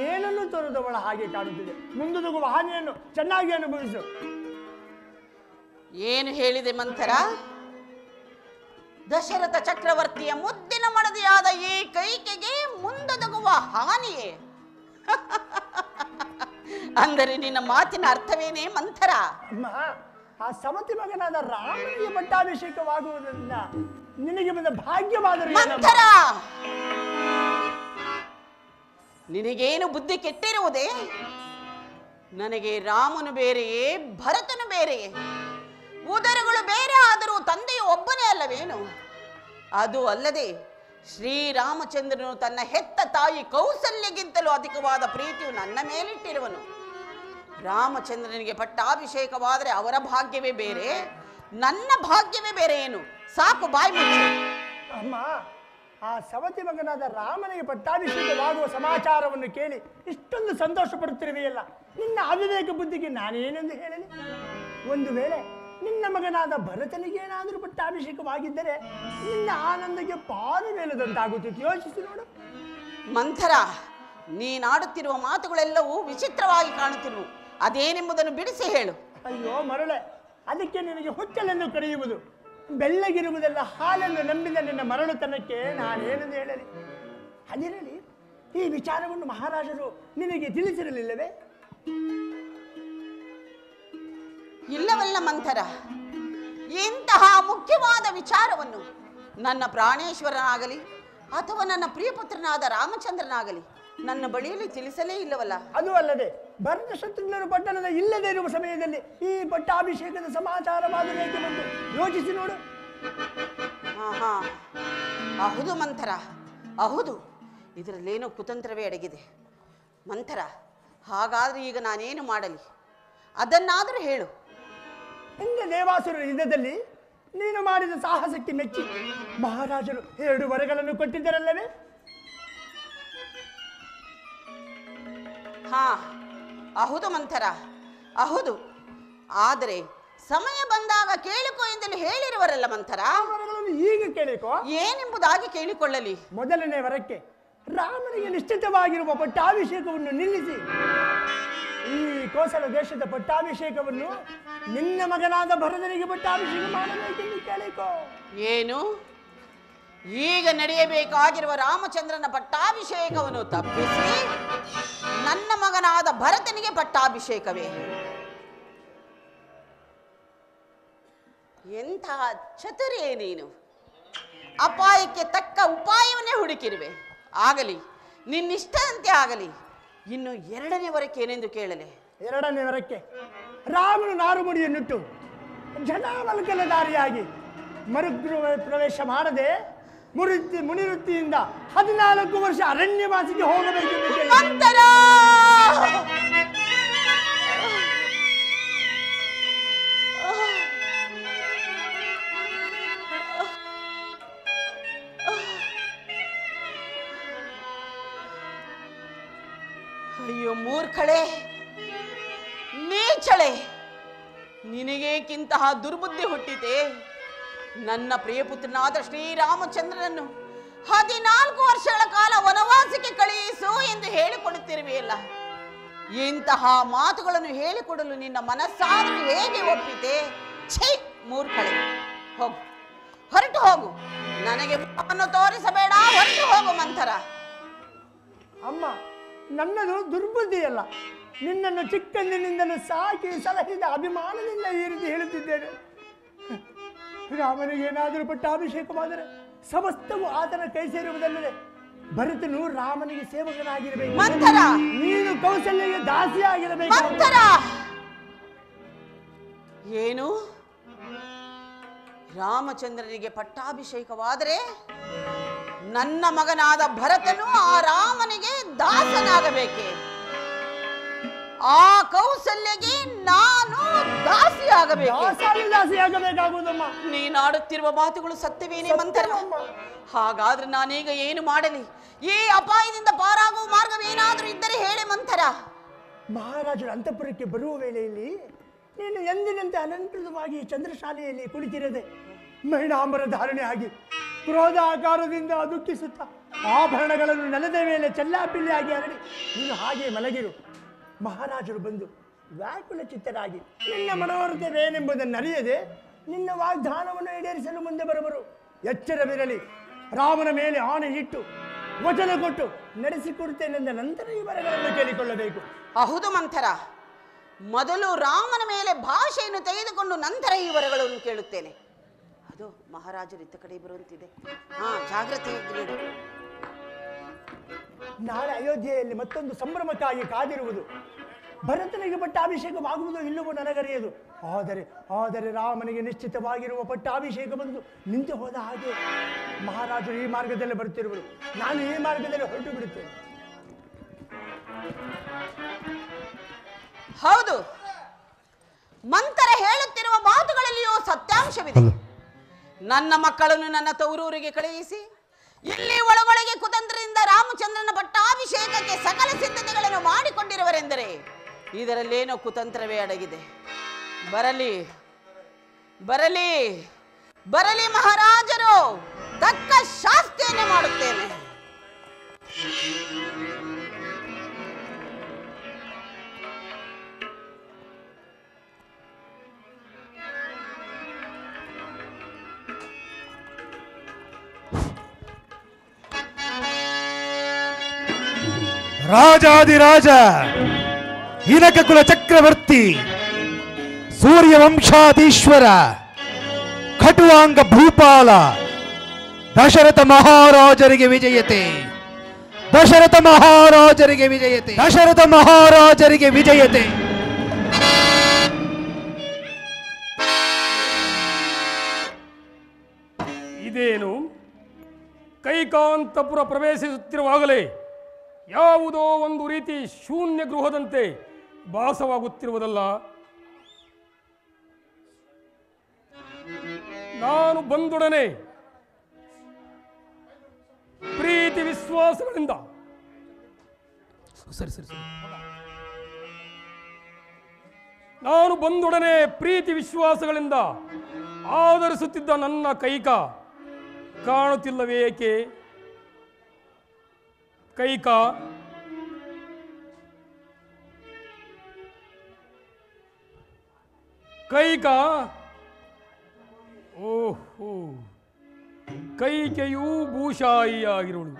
ಏನನ್ನು ತೋರದವಳ ಹಾಗೆ ಕಾಣುತ್ತಿದೆ. ಮುಂದೊದಗುವ ಹಾನಿಯನ್ನು ಚೆನ್ನಾಗಿ ಅನುಭವಿಸು. ಏನು ಹೇಳಿದೆ ಮಂಥರ? ದಶರಥ ಚಕ್ರವರ್ತಿಯ ಮುದ್ದಿನ ಮಡದಿಯಾದ ಈ ಕೈಕೆಗೆ ಮುಂದೊದಗುವ ಹಾನಿಯೇ? ಅಂದರೆ ನಿನ್ನ ಮಾತಿನ ಅರ್ಥವೇನೇ ಮಂಥರ? ಅಮ್ಮ, ಆ ಸಮತಿ ಮಗನಾದ ರಾಮನಿಗೆ ಪಟ್ಟಾಭಿಷೇಕವಾಗುವುದರಿಂದ ನಿನಗೆ ಬಂದ ಭಾಗ್ಯವಾದರೆ ಮಂಥರ, ನಿನಗೇನು ಬುದ್ಧಿ ಕೆಟ್ಟಿರುವುದೇ? ನನಗೆ ರಾಮನು ಬೇರೆಯೇ, ಭರತನು ಬೇರೆಯೇ? ಉದರಗಳು ಬೇರೆ ಆದರೂ ತಂದೆಯು ಒಬ್ಬನೇ ಅಲ್ಲವೇನು? ಅದು ಅಲ್ಲದೆ ಶ್ರೀರಾಮಚಂದ್ರನು ತನ್ನ ಹೆತ್ತ ತಾಯಿ ಕೌಸಲ್ಯಗಿಂತಲೂ ಅಧಿಕವಾದ ಪ್ರೀತಿಯು ನನ್ನ ಮೇಲಿಟ್ಟಿರುವನು. ರಾಮಚಂದ್ರನಿಗೆ ಪಟ್ಟಾಭಿಷೇಕವಾದರೆ ಅವರ ಭಾಗ್ಯವೇ ಬೇರೆ, ನನ್ನ ಭಾಗ್ಯವೇ ಬೇರೆ ಏನು? ಸಾಕು, ಬಾಯಿ ಮುಚ್ಚು. ಅಮ್ಮ, ಆ ಸವತಿ ಮಗನಾದ ರಾಮನಿಗೆ ಪಟ್ಟಾಭಿಷೇಕವಾಗುವ ಸಮಾಚಾರವನ್ನು ಕೇಳಿ ಇಷ್ಟೊಂದು ಸಂತೋಷ ಪಡುತ್ತಿರುವೆಯಲ್ಲ, ನಿನ್ನ ಅವಿವೇಕ ಬುದ್ಧಿಗೆ ನಾನೇನೆಂದು ಹೇಳಲಿ? ಒಂದು ವೇಳೆ ನಿನ್ನ ಮಗನಾದ ಭರತನಿಗೆ ಏನಾದರೂ ಪಟ್ಟಾಭಿಷೇಕವಾಗಿದ್ದರೆ ನಿನ್ನ ಆನಂದಕ್ಕೆ ಪಾಲು ಮೇಲದಂತಾಗುತ್ತಿತ್ತು. ಯೋಚಿಸಿ ನೋಡು. ಮಂಥರ, ನೀನಾಡುತ್ತಿರುವ ಮಾತುಗಳೆಲ್ಲವೂ ವಿಚಿತ್ರವಾಗಿ ಕಾಣುತ್ತಿರುವು. ಅದೇನೆಂಬುದನ್ನು ಬಿಡಿಸಿ ಹೇಳು. ಅಯ್ಯೋ ಮರಳೆ, ಅದಕ್ಕೆ ನಿನಗೆ ಹುಚ್ಚಲೆಂದು ಕರೆಯುವುದು. ಬೆಳ್ಳಗಿರುವುದೆಲ್ಲ ಹಾಲೆಂದು ನಂಬಿದ ನಿನ್ನ ಮರಳುತನಕ್ಕೆ ನಾನೇನೆಂದು ಹೇಳಲಿ? ಅದಿರಲಿ, ಈ ವಿಚಾರವನ್ನು ಮಹಾರಾಜರು ನಿನಗೆ ತಿಳಿಸಿರಲಿಲ್ಲವೇ? ಇಲ್ಲವಲ್ಲ ಮಂಥರ, ಇಂತಹ ಮುಖ್ಯವಾದ ವಿಚಾರವನ್ನು ನನ್ನ ಪ್ರಾಣೇಶ್ವರನಾಗಲಿ ಅಥವಾ ನನ್ನ ಪ್ರಿಯಪುತ್ರನಾದ ರಾಮಚಂದ್ರನಾಗಲಿ ನನ್ನ ಬಳಿಯಲ್ಲಿ ತಿಳಿಸಲೇ ಇಲ್ಲವಲ್ಲ. ಅದು ಅಲ್ಲದೆ ಭರತ ಶತ್ರುಘ್ನರು ಪಟ್ಟಣದ ಇಲ್ಲದೆ ಇರುವ ಸಮಯದಲ್ಲಿ ಈ ಪಟ್ಟಾಭಿಷೇಕದ ಸಮಾಚಾರವಾದರೆ ಏಕೆ ಬಂತು? ಯೋಚಿಸಿ ನೋಡು. ಹಾ, ಅಹುದು ಮಂಥರ, ಅಹುದು. ಇದರಲ್ಲೇನೋ ಕುತಂತ್ರವೇ ಅಡಗಿದೆ. ಮಂಥರ, ಹಾಗಾದ್ರೆ ಈಗ ನಾನೇನು ಮಾಡಲಿ? ಅದನ್ನಾದರೂ ಹೇಳು. ಹಿಂದೆ ದೇವಾಸುರರ ಯುದ್ಧದಲ್ಲಿ ನೀನು ಮಾಡಿದ ಸಾಹಸಕ್ಕೆ ಮೆಚ್ಚಿ ಮಹಾರಾಜರು 2 ವರಗಳನ್ನು ಕೊಟ್ಟಿದ್ದರಲ್ಲವೇ? ಹಾ, ಅಹುದು ಮಂಥರ, ಅಹುದು. ಆದರೆ ಸಮಯ ಬಂದಾಗ ಕೇಳಿಕೋ ಎಂದಲೇ ಹೇಳಿರುವರಲ್ಲ ಮಂಥರ. ವರಗಳನ್ನು ಈಗ ಕೇಳಿಕೋ. ಏನೆಂಬುದಾಗಿ ಕೇಳಿಕೊಳ್ಳಲಿ? ಮೊದಲನೇ ವರಕ್ಕೆ ರಾಮನಿಗೆ ನಿಶ್ಚಿತವಾಗಿರುವ ಪಟ್ಟಾಭಿಷೇಕವನ್ನು ನಿಲ್ಲಿಸಿ ಈ ಕೋಸಲ ದೇಶದ ಪಟ್ಟಾಭಿಷೇಕವನ್ನು ನಿನ್ನ ಮಗನಾದ ಭರತನಿಗೆ ಪಟ್ಟಾಭಿಷೇಕ ಮಾಡಬೇಕೆಂದು ಕೇಳಿಕೋ. ಏನು? ಈಗ ನಡೆಯಬೇಕಾಗಿರುವ ರಾಮಚಂದ್ರನ ಪಟ್ಟಾಭಿಷೇಕವನ್ನು ತಪ್ಪಿಸಿ ನನ್ನ ಮಗನಾದ ಭರತನಿಗೆ ಪಟ್ಟಾಭಿಷೇಕವೇ? ಎಂಥ ಚತುರಿಯೇ ನೀನು! ಅಪಾಯಕ್ಕೆ ತಕ್ಕ ಉಪಾಯವನ್ನೇ ಹುಡುಕಿರುವೆ. ಆಗಲಿ, ನಿನ್ನಿಷ್ಟದಂತೆ ಆಗಲಿ. ಇನ್ನು 2ನೇ ವರಕ್ಕೆ ಏನೆಂದು ಕೇಳಲೆ? 2ನೇ ವರಕ್ಕೆ ರಾಮನು ನಾರುಮುಡಿಯನ್ನಿಟ್ಟು ಜನಾವಲ್ಕಲ ದಾರಿಯಾಗಿ ಮರುಗೃಹ ಪ್ರವೇಶ ಮಾಡದೆ ಮುನಿವೃತ್ತಿಯಿಂದ 14 ವರ್ಷ ಅರಣ್ಯವಾಸಿಗೆ ಹೋಗಬೇಕೆಂದು ಮಂಥರ! ಅಯ್ಯೋ ಮೂರ್ಖಳೆ, ನೀಚಳೆ, ನಿನಗೇಕಿಂತಹ ದುರ್ಬುದ್ಧಿ ಹುಟ್ಟಿತೆ? ನನ್ನ ಪ್ರಿಯಪುತ್ರನಾದ ಶ್ರೀರಾಮಚಂದ್ರನನ್ನು 14 ವರ್ಷಗಳ ಕಾಲ ವನವಾಸಕ್ಕೆ ಕಳುಹಿಸು ಎಂದು ಹೇಳಿಕೊಡುತ್ತಿರುವೆಯಲ್ಲ. ಇಂತಹ ಮಾತುಗಳನ್ನು ಹೇಳಿಕೊಡಲು ನಿನ್ನ ಮನಸ್ಸಾದರೂ ಹೇಗೆ ಒಪ್ಪಿತೆ? ಛೀ ಮೂರ್ಖಳೆ, ಹೋಗು, ಹೊರಟು ಹೋಗು. ನನಗೆ ಮುಖವನ್ನು ತೋರಿಸಬೇಡ, ಹೊರಟು ಹೋಗು ಮಂಥರ. ಅಮ್ಮ, ನನ್ನದು ದುರ್ಬುದ್ಧಿಯಲ್ಲ. ನಿನ್ನನ್ನು ಚಿಕ್ಕಂದಿನಿಂದಲೂ ಸಾಕಿ ಸಲಹಿದ ಅಭಿಮಾನದಿಂದ ಈ ರೀತಿ ಹೇಳುತ್ತಿದ್ದೇನೆ. ರಾಮನಿಗೆ ಏನಾದರೂ ಪಟ್ಟಾಭಿಷೇಕವಾದರೆ ಸಮಸ್ತವು ಆತನ ಕೈ ಸೇರುವುದಲ್ಲದೆ ಭರತನು ರಾಮನಿಗೆ ಸೇವಕನಾಗಿರಬೇಕು. ಮಂಥರ, ನೀನು ಕೌಸಲ್ಯಗೆ ದಾಸಿಯಾಗಿರಬೇಕು. ಮಂಥರ, ಏನು ರಾಮಚಂದ್ರನಿಗೆ ಪಟ್ಟಾಭಿಷೇಕವಾದರೆ ನನ್ನ ಮಗನಾದ ಭರತನು ಆ ರಾಮನಿಗೆ ದಾಸನಾಗಬೇಕೆ? ಆ ಕೌಸಲ್ಯಗೆ ನಾನು ದಾಸಿಯಾಗಬೇಕು. ದಾಸಿಯಾಗಬೇಕಾಗುವುದಮ್ಮ. ನೀನಾಡುತ್ತಿರುವ ಮಾತುಗಳು ಸತ್ಯವೇನೇ ಮಂಥರ? ಹಾಗಾದ್ರೆ ನಾನೀಗ ಏನು ಮಾಡಲಿ? ಈ ಅಪಾಯದಿಂದ ಪಾರಾಗುವ ಮಾರ್ಗವೇನಾದರೂ ಇದ್ದರೆ ಹೇಳಿ ಮಂಥರ. ಮಹಾರಾಜರ ಅಂತಃಪುರಕ್ಕೆ ಬರುವ ವೇಳೆಯಲ್ಲಿ ನೀನು ಎಂದಿನಂತೆ ಅಲಂಕೃತವಾಗಿ ಚಂದ್ರಶಾಲೆಯಲ್ಲಿ ಕುಳಿತಿರದೆ ಮಹಿಳಾಂಬರ ಧಾರಣೆ ಆಗಿ ಕ್ರೋಧಾಕಾರದಿಂದ ದುಃಖಿಸುತ್ತ ಆಭರಣಗಳನ್ನು ನೆಲದ ಮೇಲೆ ಚೆಲ್ಲಾಪಿಲ್ಲಿಯಾಗಿ ಹರಡಿ ನೀನು ಹಾಗೆ ಮಲಗಿರು. ಮಹಾರಾಜರು ಬಂದು ವ್ಯಾಕುಲ ಚಿತ್ತರಾಗಿ ನಿನ್ನ ಮನೋರಥವೇನೆಂಬುದನ್ನು ಅರಿಯದೆ ನಿನ್ನ ವಾಗ್ದಾನವನ್ನು ಈಡೇರಿಸಲು ಮುಂದೆ ಬರುವರು. ಎಚ್ಚರವಿರಲಿ. ರಾಮನ ಮೇಲೆ ಆಣೆ ಇಟ್ಟು ವಚನ ಕೊಟ್ಟು ನಡೆಸಿಕೊಡುತ್ತೇನೆಂದ ನಂತರ ಈ ವರಗಳನ್ನು ಕೇಳಿಕೊಳ್ಳಬೇಕು. ಹೌದು ಮಂಥರ, ಮೊದಲು ರಾಮನ ಮೇಲೆ ಭಾಷೆಯನ್ನು ತೆಗೆದುಕೊಂಡು ನಂತರ ಈ ವರಗಳನ್ನು ಕೇಳುತ್ತೇನೆ. ಅದು ಮಹಾರಾಜರು ಇತ್ತ ಕಡೆ ಬರುವಂತಿದೆ. ಜಾಗ್ರತೆಯಾಗಿರಿ. ನಾಳೆ ಅಯೋಧ್ಯೆಯಲ್ಲಿ ಮತ್ತೊಂದು ಸಂಭ್ರಮಕ್ಕಾಗಿ ಕಾದಿರುವುದು. ಭರತನಿಗೆ ಪಟ್ಟಾಭಿಷೇಕವಾಗುವುದೋ ಇಲ್ಲವೋ ನನಗರಿಯದು. ಆದರೆ ರಾಮನಿಗೆ ನಿಶ್ಚಿತವಾಗಿರುವ ಪಟ್ಟಾಭಿಷೇಕ ಬಂದು ನಿಂತು ಹೋದ ಹಾಗೆ ಮಹಾರಾಜರು ಈ ಮಾರ್ಗದಲ್ಲಿ ಬರುತ್ತಿರುವರು. ನಾನು ಈ ಮಾರ್ಗದಲ್ಲಿ ಹೊರಟು ಬಿಡುತ್ತೇನೆ. ಹೌದು, ಮಂಥರ ಹೇಳುತ್ತಿರುವ ಮಾತುಗಳಲ್ಲಿಯೂ ಸತ್ಯಾಂಶವಿದೆ. ನನ್ನ ಮಕ್ಕಳನ್ನು ನನ್ನ ತವರೂರಿಗೆ ಕಳುಹಿಸಿ ಇಲ್ಲಿ ಒಳಗೊಳಗೆ ಕುತಂತ್ರದಿಂದ ರಾಮಚಂದ್ರನ ಪಟ್ಟಾಭಿಷೇಕಕ್ಕೆ ಸಕಲ ಸಿದ್ಧತೆಗಳನ್ನು ಮಾಡಿಕೊಂಡಿರುವರೆಂದರೆ ಇದರಲ್ಲೇನೋ ಕುತಂತ್ರವೇ ಅಡಗಿದೆ. ಬರಲಿ ಬರಲಿ ಬರಲಿ ಮಹಾರಾಜರು, ತಕ್ಕ ಶಾಸ್ತಿಯನ್ನು ಮಾಡುತ್ತೇನೆ. ರಾಜಾದಿರಾಜ ಹಿನಕ ಕುಲ ಚಕ್ರವರ್ತಿ ಸೂರ್ಯವಂಶಾಧೀಶ್ವರ ಖಟುವಾಂಗ ಭೂಪಾಲ ದಶರಥ ಮಹಾರಾಜರಿಗೆ ವಿಜಯತೆ. ದಶರಥ ಮಹಾರಾಜರಿಗೆ ವಿಜಯತೆ. ದಶರಥ ಮಹಾರಾಜರಿಗೆ ವಿಜಯತೆ. ಇದೇನು ಕೈಕಾಂತಪುರ ಪ್ರವೇಶಿಸುತ್ತಿರುವಾಗಲೇ ಯಾವುದೋ ಒಂದು ರೀತಿ ಶೂನ್ಯ ಗೃಹದಂತೆ ಭಾಸವಾಗುತ್ತಿರುವುದಲ್ಲ. ನಾನು ಬಂದೊಡನೆ ಪ್ರೀತಿ ವಿಶ್ವಾಸಗಳಿಂದ ಆದರಿಸುತ್ತಿದ್ದ ನನ್ನ ಕೈಕ ಕಾಣುತ್ತಿಲ್ಲವೇಕೆ? ಕೈಕ, ಕೈಕ, ಓಹೋ, ಕೈಕೆಯೂ ಭೂಷಾಯಿಯಾಗಿರುವುದು.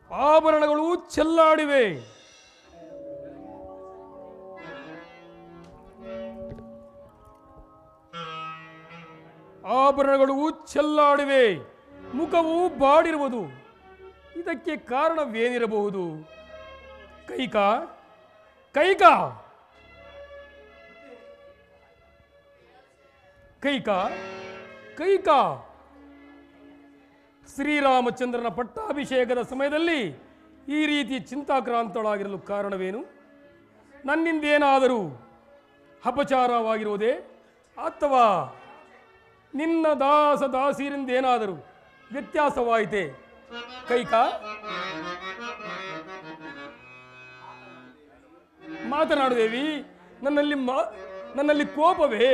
ಆಭರಣಗಳು ಚೆಲ್ಲಾಡಿವೆ. ಮುಖವು ಬಾಡಿರುವುದು. ಇದಕ್ಕೆ ಕಾರಣವೇನಿರಬಹುದು? ಕೈಕ, ಕೈಕ, ಕೈಕ, ಕೈಕ, ಶ್ರೀರಾಮಚಂದ್ರನ ಪಟ್ಟಾಭಿಷೇಕದ ಸಮಯದಲ್ಲಿ ಈ ರೀತಿ ಚಿಂತಾಕ್ರಾಂತಳಾಗಿರಲು ಕಾರಣವೇನು? ನನ್ನಿಂದೇನಾದರೂ ಅಪಚಾರವಾಗಿರುವುದೇ ಅಥವಾ ನಿನ್ನ ದಾಸೀರಿಂದೇನಾದರೂ ವ್ಯತ್ಯಾಸವಾಯಿತೆ? ಕೈಕ, ಮಾತನಾಡುವೇವಿ? ನನ್ನಲ್ಲಿ ಕೋಪವೇ?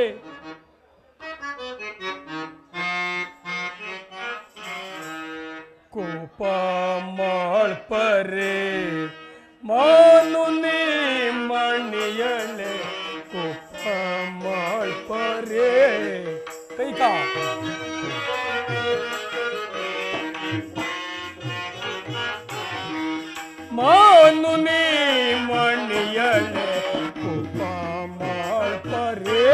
ಕೋಪ ಮಾಳ್ಪರೆ ಮಾನು ನೀ ಮಣಿಯಳೆ, ಕೋಪ ಮಾಳ್ಪರೆ. ಕೈಕ, ಮಾನು ನೀ ಮಣಿಯಳೆ, ಕೋಪ ಮಾಳ್ಪರೆ.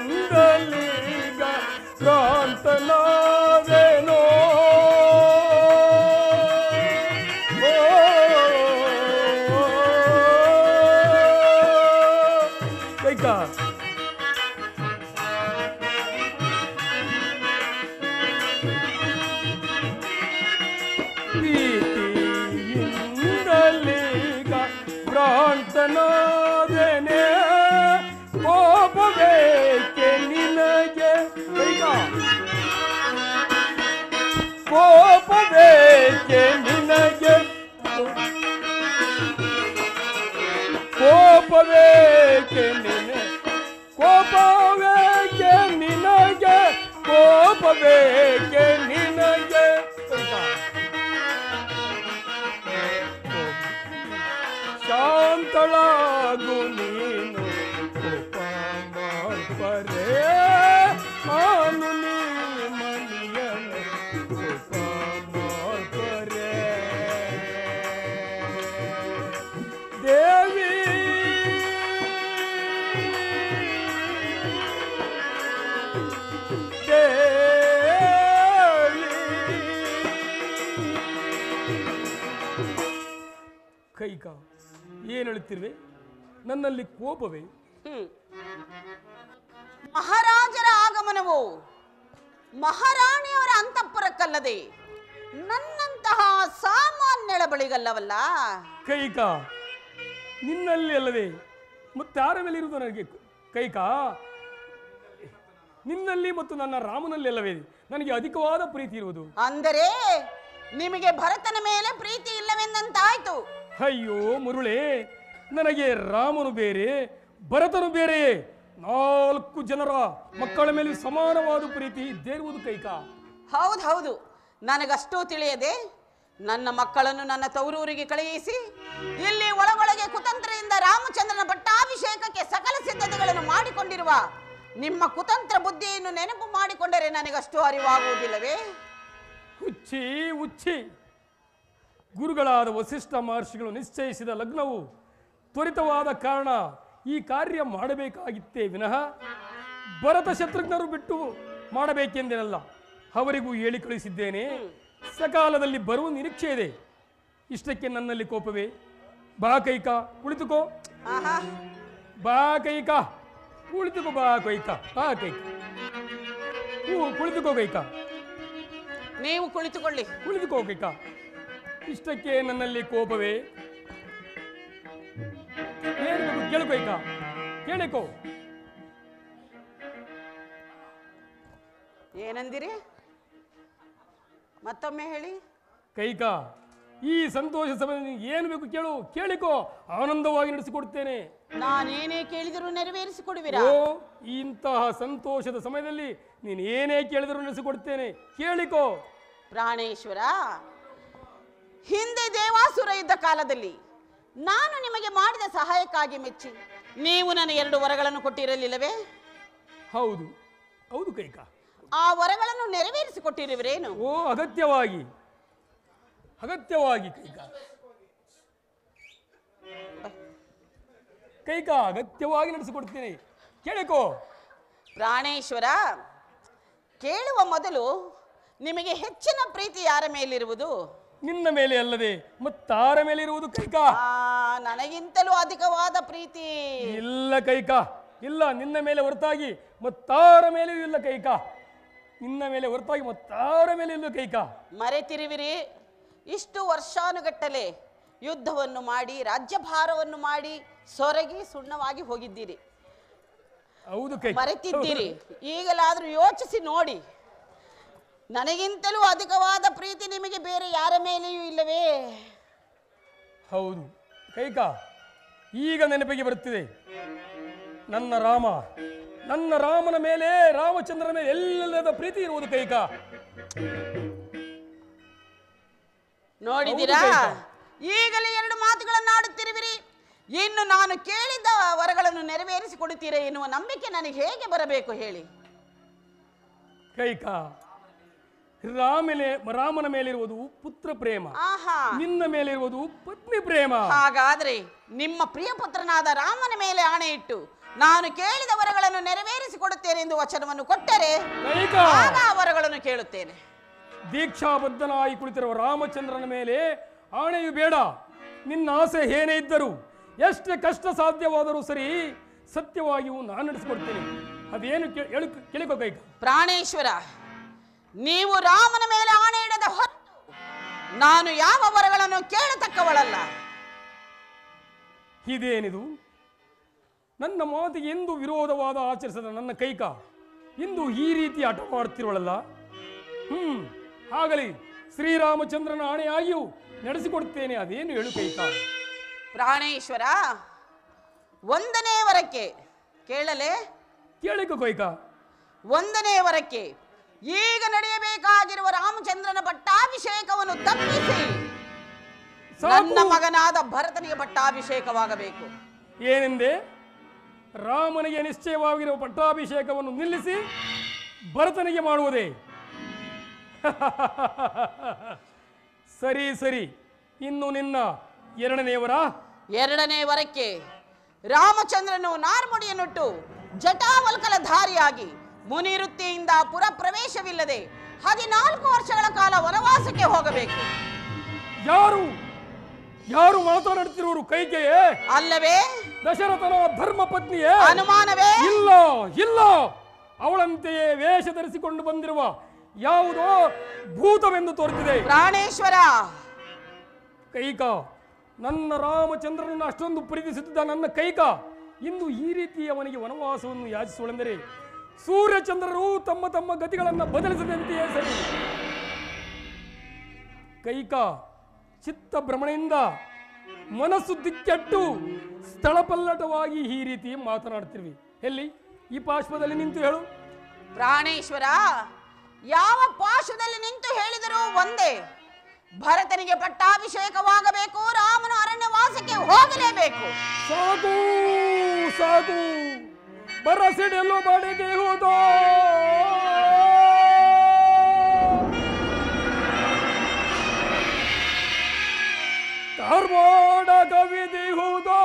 ಭೀತಿಯಿಂದಲೀಗ ಭ್ರಾಂತನಾದೆನೋ ಕೈಕಾ ಭೀತಿಯಿಂದಲೀಗ ಭ್ರಾಂತನಾದೆನೆ ಕೋಪವೇಕೆ ನಿನಗೆ ಕೈಕಾ ಕೋಪವೇಕೆ ನಿನಗೆ ಕೋಪವೇಕೆ ನಿನಗೆ ಕೋಪವೇಕೆ ನಿನಗೆ ಕೋಪವೇಕೆ ನಿನಗೆ ಶಾಂತಳಾಗು ನೀನು ಕೋಪ ಮಾಡ್ಬರೇ ನಾನು ನೀ ಮಣಿಯನು ಕೋಪ ಮಾಡ್ಬರೇ ದೇವಿ ಕೈಕಾ ಏನು ಹೇಳುತ್ತಿರುವೆ? ನನ್ನಲ್ಲಿ ಕೋಪವೇ? ಮಹಾರಾಜರ ಆಗಮನವು ಮಹಾರಾಣಿಯವರ ಅಂತಃಪುರಕ್ಕಲ್ಲದೆ ನನ್ನಂತಹ ಸಾಮಾನ್ಯಳ ಬಳಿಗಲ್ಲವಲ್ಲ. ಕೈಕಾ ನಿನ್ನಲ್ಲಿ ಅಲ್ಲವೇ ಮತ್ತಾರ ಮೇಲೆ ಇರುವುದು ನನಗೆ? ಕೈಕಾ ನಿನ್ನಲ್ಲಿ ಮತ್ತು ನನ್ನ ರಾಮನಲ್ಲಿ ಅಲ್ಲವೇ ನನಗೆ ಅಧಿಕವಾದ ಪ್ರೀತಿ ಇರುವುದು? ಅಂದರೆ ನಿಮಗೆ ಭರತನ ಮೇಲೆ ಪ್ರೀತಿ ಇಲ್ಲವೆಂದಂತಾಯ್ತು. ಅಯ್ಯೋ ಮುರುಳೆ, ನನಗೆ ರಾಮನು ಬೇರೆ ಭರತನು ಬೇರೆ. 4 ಜನರ ಮಕ್ಕಳ ಮೇಲೆ ಸಮಾನವಾದ ಪ್ರೀತಿ ಇದ್ದೇ ಇರುವುದು ಕೈಕಾ. ಹೌದು, ನನಗಷ್ಟೂ ತಿಳಿಯದೆ ನನ್ನ ಮಕ್ಕಳನ್ನು ನನ್ನ ತವರೂರಿಗೆ ಕಳುಹಿಸಿ ಇಲ್ಲಿ ಒಳಗೊಳಗೆ ಕುತಂತ್ರದಿಂದ ರಾಮಚಂದ್ರನ ಪಟ್ಟಾಭಿಷೇಕಕ್ಕೆ ಸಕಲ ಸಿದ್ಧತೆಗಳನ್ನು ಮಾಡಿಕೊಂಡಿರುವ ನಿಮ್ಮ ಕುತಂತ್ರ ಬುದ್ಧಿಯನ್ನು ನೆನಪು ಮಾಡಿಕೊಂಡರೆ ನನಗಷ್ಟು ಅರಿವಾಗುವುದಿಲ್ಲವೇ? ಹುಚ್ಚಿ ಹುಚ್ಚಿ, ಗುರುಗಳಾದ ವಸಿಷ್ಠ ಮಹರ್ಷಿಗಳು ನಿಶ್ಚಯಿಸಿದ ಲಗ್ನವು ತ್ವರಿತವಾದ ಕಾರಣ ಈ ಕಾರ್ಯ ಮಾಡಬೇಕಾಗಿತ್ತೇ ವಿನಃ ಭರತ ಶತ್ರುಘ್ನರು ಬಿಟ್ಟು ಮಾಡಬೇಕೆಂದೇನಲ್ಲ. ಅವರಿಗೂ ಹೇಳಿ ಕಳಿಸಿದ್ದೇನೆ, ಸಕಾಲದಲ್ಲಿ ಬರುವ ನಿರೀಕ್ಷೆ ಇದೆ. ಇಷ್ಟಕ್ಕೆ ನನ್ನಲ್ಲಿ ಕೋಪವೇ? ಬಾ ಕೈಕಾ ಕುಳಿತುಕೋ, ಬಾ ಕೈಕಾ ಕುಳಿತುಕೋ, ಬಾ ಕೈಕಾ, ಬಾ ಕೈಕಾ ಕುಳಿತುಕೋ ಕೈಕಾ, ನೀವು ಕುಳಿತುಕೊಳ್ಳಿ, ಕುಳಿತುಕೋ ಕೈಕಾ. ಇಷ್ಟಕ್ಕೆ ನನ್ನಲ್ಲಿ ಕೋಪವೇ? ಏನು ಕೇಳಿಕೋ ಕೈಕಾ, ಕೇಳಿಕೋ. ಏನಂದಿರಿ? ಮತ್ತೊಮ್ಮೆ ಹೇಳಿ. ಕೈಕಾ, ಈ ಸಂತೋಷ ಸಮಯದಲ್ಲಿ ಏನು ಬೇಕು ಕೇಳು, ಕೇಳಿಕೋ, ಆನಂದವಾಗಿ ನಡೆಸಿಕೊಡ್ತೇನೆ. ನಾನೇನೇ ಕೇಳಿದರೂ ನೆರವೇರಿಸಿಕೊಡುವಿರಾ? ಓ, ಇಂತಹ ಸಂತೋಷದ ಸಮಯದಲ್ಲಿ ನೀನು ಏನೇ ಕೇಳಿದರೂ ನಡೆಸಿಕೊಡ್ತೇನೆ, ಕೇಳಿಕೋ. ಪ್ರಾಣೇಶ್ವರ, ಹಿಂದೆ ದೇವಾಸುರ ಇದ್ದ ಕಾಲದಲ್ಲಿ ನಾನು ನಿಮಗೆ ಮಾಡಿದ ಸಹಾಯಕ್ಕಾಗಿ ಮೆಚ್ಚಿ ನೀವು ನನಗೆ 2 ವರಗಳನ್ನು ಕೊಟ್ಟಿರಲಿಲ್ಲವೇ? ಹೌದು ಹೌದು ಕೈಕಾ. ಆ ವರಗಳನ್ನು ನೆರವೇರಿಸಿಕೊಟ್ಟಿರುವಿರೇನು? ಓ, ಅಗತ್ಯವಾಗಿ ಅಗತ್ಯವಾಗಿ ಕೈಕಾ, ಕೈಕಾ ಅಗತ್ಯವಾಗಿ ನಡೆಸಿಕೊಡ್ತೇನೆ, ಕೇಳಿಕೋ. ಪ್ರಾಣೇಶ್ವರ, ಕೇಳುವ ಮೊದಲು ನಿಮಗೆ ಹೆಚ್ಚಿನ ಪ್ರೀತಿ ಯಾರ ಮೇಲಿರುವುದು? ನಿನ್ನ ಮೇಲೆ ಅಲ್ಲದೆ ಮತ್ತಾರ ಮೇಲೆ ಇರುವುದು ಕೈಕಾ? ನನಗಿಂತಲೂ ಅಧಿಕವಾದ ಪ್ರೀತಿ ಇಲ್ಲ ಕೈಕಾ, ಇಲ್ಲ. ನಿನ್ನ ಮೇಲೆ ಹೊರತಾಗಿ ಮತ್ತಾರ ಮೇಲೆಯೂ ಇಲ್ಲ ಕೈಕಾ, ನಿನ್ನ ಮೇಲೆ ಹೊರತಾಗಿ ಮತ್ತಾರ ಮೇಲೆ ಇಲ್ಲ ಕೈಕಾ. ಮರೆತಿರುವಿರಿ, ಇಷ್ಟು ವರ್ಷಾನುಗಟ್ಟಲೆ ಯುದ್ಧವನ್ನು ಮಾಡಿ ರಾಜ್ಯಭಾರವನ್ನು ಮಾಡಿ ಸೊರಗಿ ಸುಣ್ಣವಾಗಿ ಹೋಗಿದ್ದೀರಿ. ಹೌದು ಕೈ, ಮರೆತಿದ್ದೀರಿ. ಈಗಲಾದ್ರೂ ಯೋಚಿಸಿ ನೋಡಿ, ನನಗಿಂತಲೂ ಅಧಿಕವಾದ ಪ್ರೀತಿ ನಿಮಗೆ ಬೇರೆ ಯಾರ ಮೇಲೆಯೂ ಇಲ್ಲವೇ? ಹೌದು ಕೈಕಾ, ಈಗ ನೆನಪಿಗೆ ಬರುತ್ತಿದೆ. ನನ್ನ ರಾಮನ ಮೇಲೆ, ರಾಮಚಂದ್ರನ ಮೇಲೆ ಎಲ್ಲೆಲ್ಲದ ಪ್ರೀತಿ ಇರುವುದು ಕೈಕಾ. ನೋಡಿದಿರಾ, ಈಗಲೇ 2 ಮಾತುಗಳನ್ನಾಡುತ್ತಿರುವಿರಿ. ಇನ್ನು ನಾನು ಕೇಳಿದ ವರಗಳನ್ನು ನೆರವೇರಿಸಿಕೊಡುತ್ತೀರಾ ಎನ್ನುವ ನಂಬಿಕೆ ನನಗೆ ಹೇಗೆ ಬರಬೇಕು ಹೇಳಿ? ಕೈಕಾ, ರಾಮನ ಮೇಲಿರುವುದು ಪುತ್ರ ಪ್ರೇಮ, ಆಹಾ, ನಿನ್ನ ಮೇಲಿರುವುದು ಪತ್ನಿ ಪ್ರೇಮ. ಹಾಗಾದ್ರೆ ನಿಮ್ಮ ಪ್ರಿಯ ಪುತ್ರನಾದ ರಾಮನ ಮೇಲೆ ಆಣೆ ಇಟ್ಟು ನಾನು ಕೇಳಿದ ವರಗಳನ್ನು ನೆರವೇರಿಸಿಕೊಡುತ್ತೇನೆ ಎಂದು ವಚನವನ್ನು ಕೊಟ್ಟರೆ ಆಗ ಆ ವರಗಳನ್ನು ಕೇಳುತ್ತೇನೆ. ದೀಕ್ಷಾಬದ್ಧನಾಗಿ ಕುಳಿತಿರುವ ರಾಮಚಂದ್ರನ ಮೇಲೆ ಆಣೆಯು ಬೇಡ. ನಿನ್ನ ಆಸೆ ಏನೇ ಇದ್ದರೂ, ಎಷ್ಟೇ ಕಷ್ಟ ಸಾಧ್ಯವಾದರೂ ಸರಿ, ಸತ್ಯವಾಗಿಯೂ ನಾನು ನಡೆಸಿಕೊಡ್ತೇನೆ. ಅದೇನು ಕೇಳಿಕೋ ಕೈಕ. ಪ್ರಾಣೇಶ್ವರ, ನೀವು ರಾಮನ ಮೇಲೆ ಆಣೆ ಇಡದ ಹೊತ್ತು ನಾನು ಯಾವ ವರಗಳನ್ನು ಕೇಳತಕ್ಕವಳಲ್ಲ. ಇದೇನಿದು? ನನ್ನ ಮಾತಿಗೆ ಎಂದು ವಿರೋಧವಾದ ಆಚರಿಸದ ನನ್ನ ಕೈಕ ಇಂದು ಈ ರೀತಿ ಹಠ ಮಾಡುತ್ತಿರುವಳಲ್ಲ. ಆಗಲಿ, ಶ್ರೀರಾಮಚಂದ್ರನ ಆಣೆಯಾಗಿಯೂ ನಡೆಸಿಕೊಡುತ್ತೇನೆ. ಅದೇನು ಹೇಳು ಕೈಕ. ಪ್ರಾಣೇಶ್ವರ, 1ನೇ ವರಕ್ಕೆ ಕೇಳಲೆ? ಕೇಳಿಕ ಕೈಕ. 1ನೇ ವರಕ್ಕೆ ಈಗ ನಡೆಯಬೇಕಾಗಿರುವ ರಾಮಚಂದ್ರನ ಪಟ್ಟಾಭಿಷೇಕವನ್ನು ತಪ್ಪಿಸಿ ನನ್ನ ಮಗನಾದ ಭರತನಿಗೆ ಪಟ್ಟಾಭಿಷೇಕವಾಗಬೇಕು. ಏನೆಂದೆ? ರಾಮನಿಗೆ ನಿಶ್ಚಯವಾಗಿರುವ ಪಟ್ಟಾಭಿಷೇಕವನ್ನು ನಿಲ್ಲಿಸಿ ಭರತನಿಗೆ ಮಾಡುವುದೇ? ಸರಿ ಸರಿ. ಇನ್ನು ನಿನ್ನ 2ನೇ ವರ? 2ನೇ ವರಕ್ಕೆ ರಾಮಚಂದ್ರನು ನಾರ್ಮುಡಿಯನ್ನುಟ್ಟು ಜಟಾವಲ್ಕಲ ಧಾರಿಯಾಗಿ ಮುನಿವೃತ್ತಿಯಿಂದ ಪುರ ಪ್ರವೇಶವಿಲ್ಲದೆ 14 ವರ್ಷಗಳ ಕಾಲ ವನವಾಸಕ್ಕೆ ಹೋಗಬೇಕು. ಯಾರು ಯಾರು ಮಾತನಾಡುತ್ತಿರುವರು? ಕೈಕೆಯೇ ಅಲ್ಲವೇ? ದಶರಥನ ಧರ್ಮ ಪತ್ನಿಯೇ? ಅನುಮಾನವೇ? ಇಲ್ಲ ಇಲ್ಲ, ಅವಳಂತೆಯೇ ವೇಷ ಧರಿಸಿಕೊಂಡು ಬಂದಿರುವ ಯಾವುದೋ ಭೂತವೆಂದು ತೋರುತ್ತಿದೆ. ಪ್ರಾಣೇಶ್ವರ, ಕೈಕ, ನನ್ನ ರಾಮಚಂದ್ರನನ್ನು ಅಷ್ಟೊಂದು ಪ್ರೀತಿಸುತ್ತಿದ್ದ ನನ್ನ ಕೈಕ ಇಂದು ಈ ರೀತಿ ಅವನಿಗೆ ವನವಾಸವನ್ನು ಯಾಚಿಸುವಳೆಂದರೆ ಸೂರ್ಯಚಂದ್ರರು ತಮ್ಮ ತಮ್ಮ ಗತಿಗಳನ್ನು ಬದಲಿಸದಂತೆಯೇ ಸರಿ. ಕೈಕ ಚಿತ್ತ ಭ್ರಮಣೆಯಿಂದ ಮನಸ್ಸು ದಿಕ್ಕೆಟ್ಟು ಸ್ಥಳಪಲ್ಲಟವಾಗಿ ಈ ರೀತಿ ಮಾತನಾಡ್ತಿರ್ವಿ. ಎಲ್ಲಿ ಈ ಪಾರ್ಶ್ವದಲ್ಲಿ ನಿಂತು ಹೇಳು. ಪ್ರಾಣೇಶ್ವರ, ಯಾವ ಪಾರ್ಶ್ವದಲ್ಲಿ ನಿಂತು ಹೇಳಿದರೂ ಒಂದೇ. ಭರತನಿಗೆ ಪಟ್ಟಾಭಿಷೇಕವಾಗಬೇಕು, ರಾಮನ ಅರಣ್ಯವಾಸಕ್ಕೆ ಹೋಗಲೇಬೇಕು. ಸಾಕು ಸಾಕು, ಬರಸಿಡೆಲ್ಲೋ ಬಡಿಗೆ ಹೋದೋ. ಕಾರ್ವಾಡ ಕವಿದಿ ಹೋದೋ.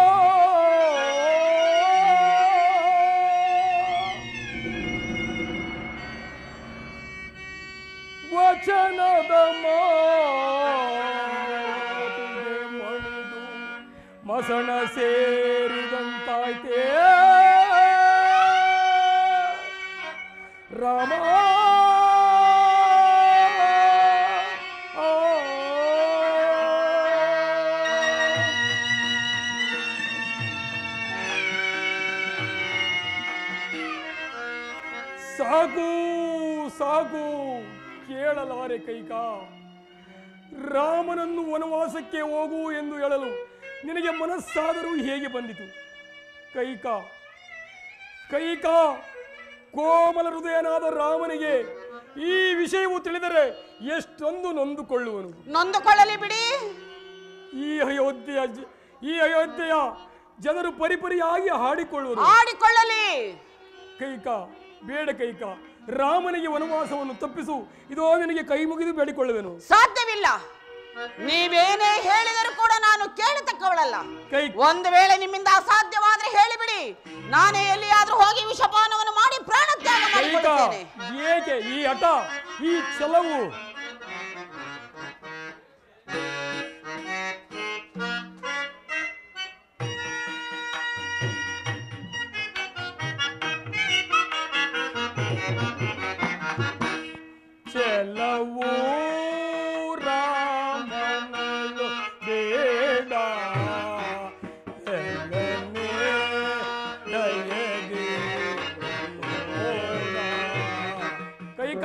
ವಚನದ ಮಾತಿಗೆ ಮಣಿದು ಮಸಣ ಸೇರಿದಂತಾಯ್ತೇ ರಾಮ. ಸಾಕು ಸಾಕು, ಕೇಳಲಾರೆ ಕೈಕ. ರಾಮನನ್ನು ವನವಾಸಕ್ಕೆ ಹೋಗು ಎಂದು ಹೇಳಲು ನಿನಗೆ ಮನಸ್ಸಾದರೂ ಹೇಗೆ ಬಂದಿತು? ಕೈಕ ಕೈಕ, ಕೋಮಲ ಹೃದಯನಾದ ರಾಮನಿಗೆ ಈ ವಿಷಯವು ತಿಳಿದರೆ ಎಷ್ಟೊಂದು ನೊಂದುಕೊಳ್ಳುವನು. ನೊಂದುಕೊಳ್ಳಲಿ ಬಿಡಿ. ಈ ಅಯೋಧ್ಯೆಯ ಜನರು ಪರಿಪರಿಯಾಗಿ ಹಾಡಿಕೊಳ್ಳುವರು. ಕೈಕ, ಬೇಡ ಕೈಕ, ರಾಮನಿಗೆ ವನವಾಸವನ್ನು ತಪ್ಪಿಸು. ಇದೋ ನಿನಗೆ ಕೈ ಮುಗಿದು ಬೇಡಿಕೊಳ್ಳುವೆನು. ಸಾಧ್ಯವಿಲ್ಲ. ನೀವೇನೇ ಹೇಳಿದರೂ ಕೂಡ ನಾನು ಕೇಳತಕ್ಕವಳಲ್ಲ. ಒಂದು ವೇಳೆ ನಿಮ್ಮಿಂದ ಅಸಾಧ್ಯವಾದ್ರೆ ಹೇಳಿಬಿಡಿ, ನಾನೇ ಎಲ್ಲಿಯಾದ್ರೂ ಹೋಗಿ ವಿಷಪಾನವನ್ನು ಮಾಡಿ ಪ್ರಾಣತ್ಯಾಗ ಮಾಡಿಕೊಳ್ಳುತ್ತೇನೆ. ಏಕೆ ಈ ಹಠ, ಈ ಛಲವು? ಚೆಲವು ರಾಮನಲು ಬೇಡ, ಕೈಕ.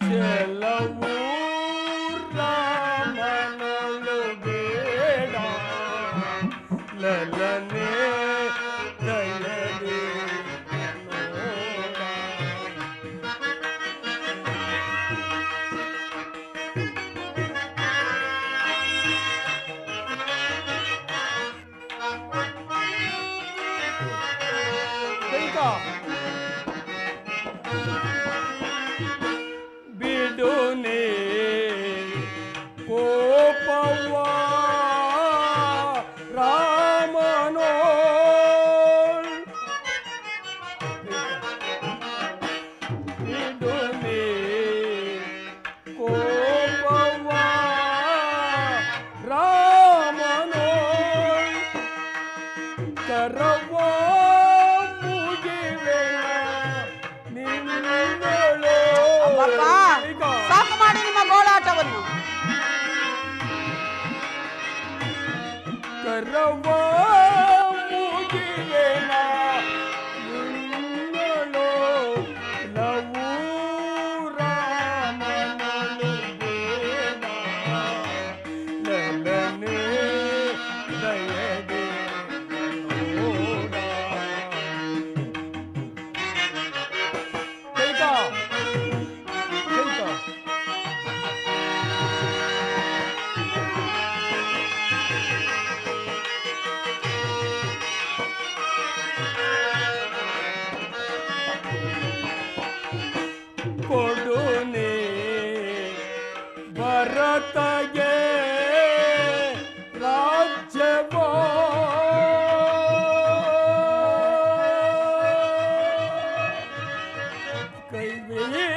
ಚೆಲವು ರಾಮನಲು ಬೇಡ, ಲಲನೆ ದಯದೆ ನೋಡ. ಬಿಡುನೆ ಕೋಪವ ರಾಮನೋ ಬಿಡುನೆ ಕೋಪವ ರಾಮನೋ ಕರವ ಸಾಕು ಮಾಡಿ ನಿಮ್ಮ ಗೋಳಾಟವನ್ನು. ಕರವ ಮುಗಿವೆನ ನಿನ್ನಳು ಲವು ರಾಮನಳು ಬೇಡ ಲಲನೆ ದಯದೆ ನೋಡ. ಕೊಡುನೆ ಭರತಗೆ ರಾಜ್ಯವ ಕೈವೇ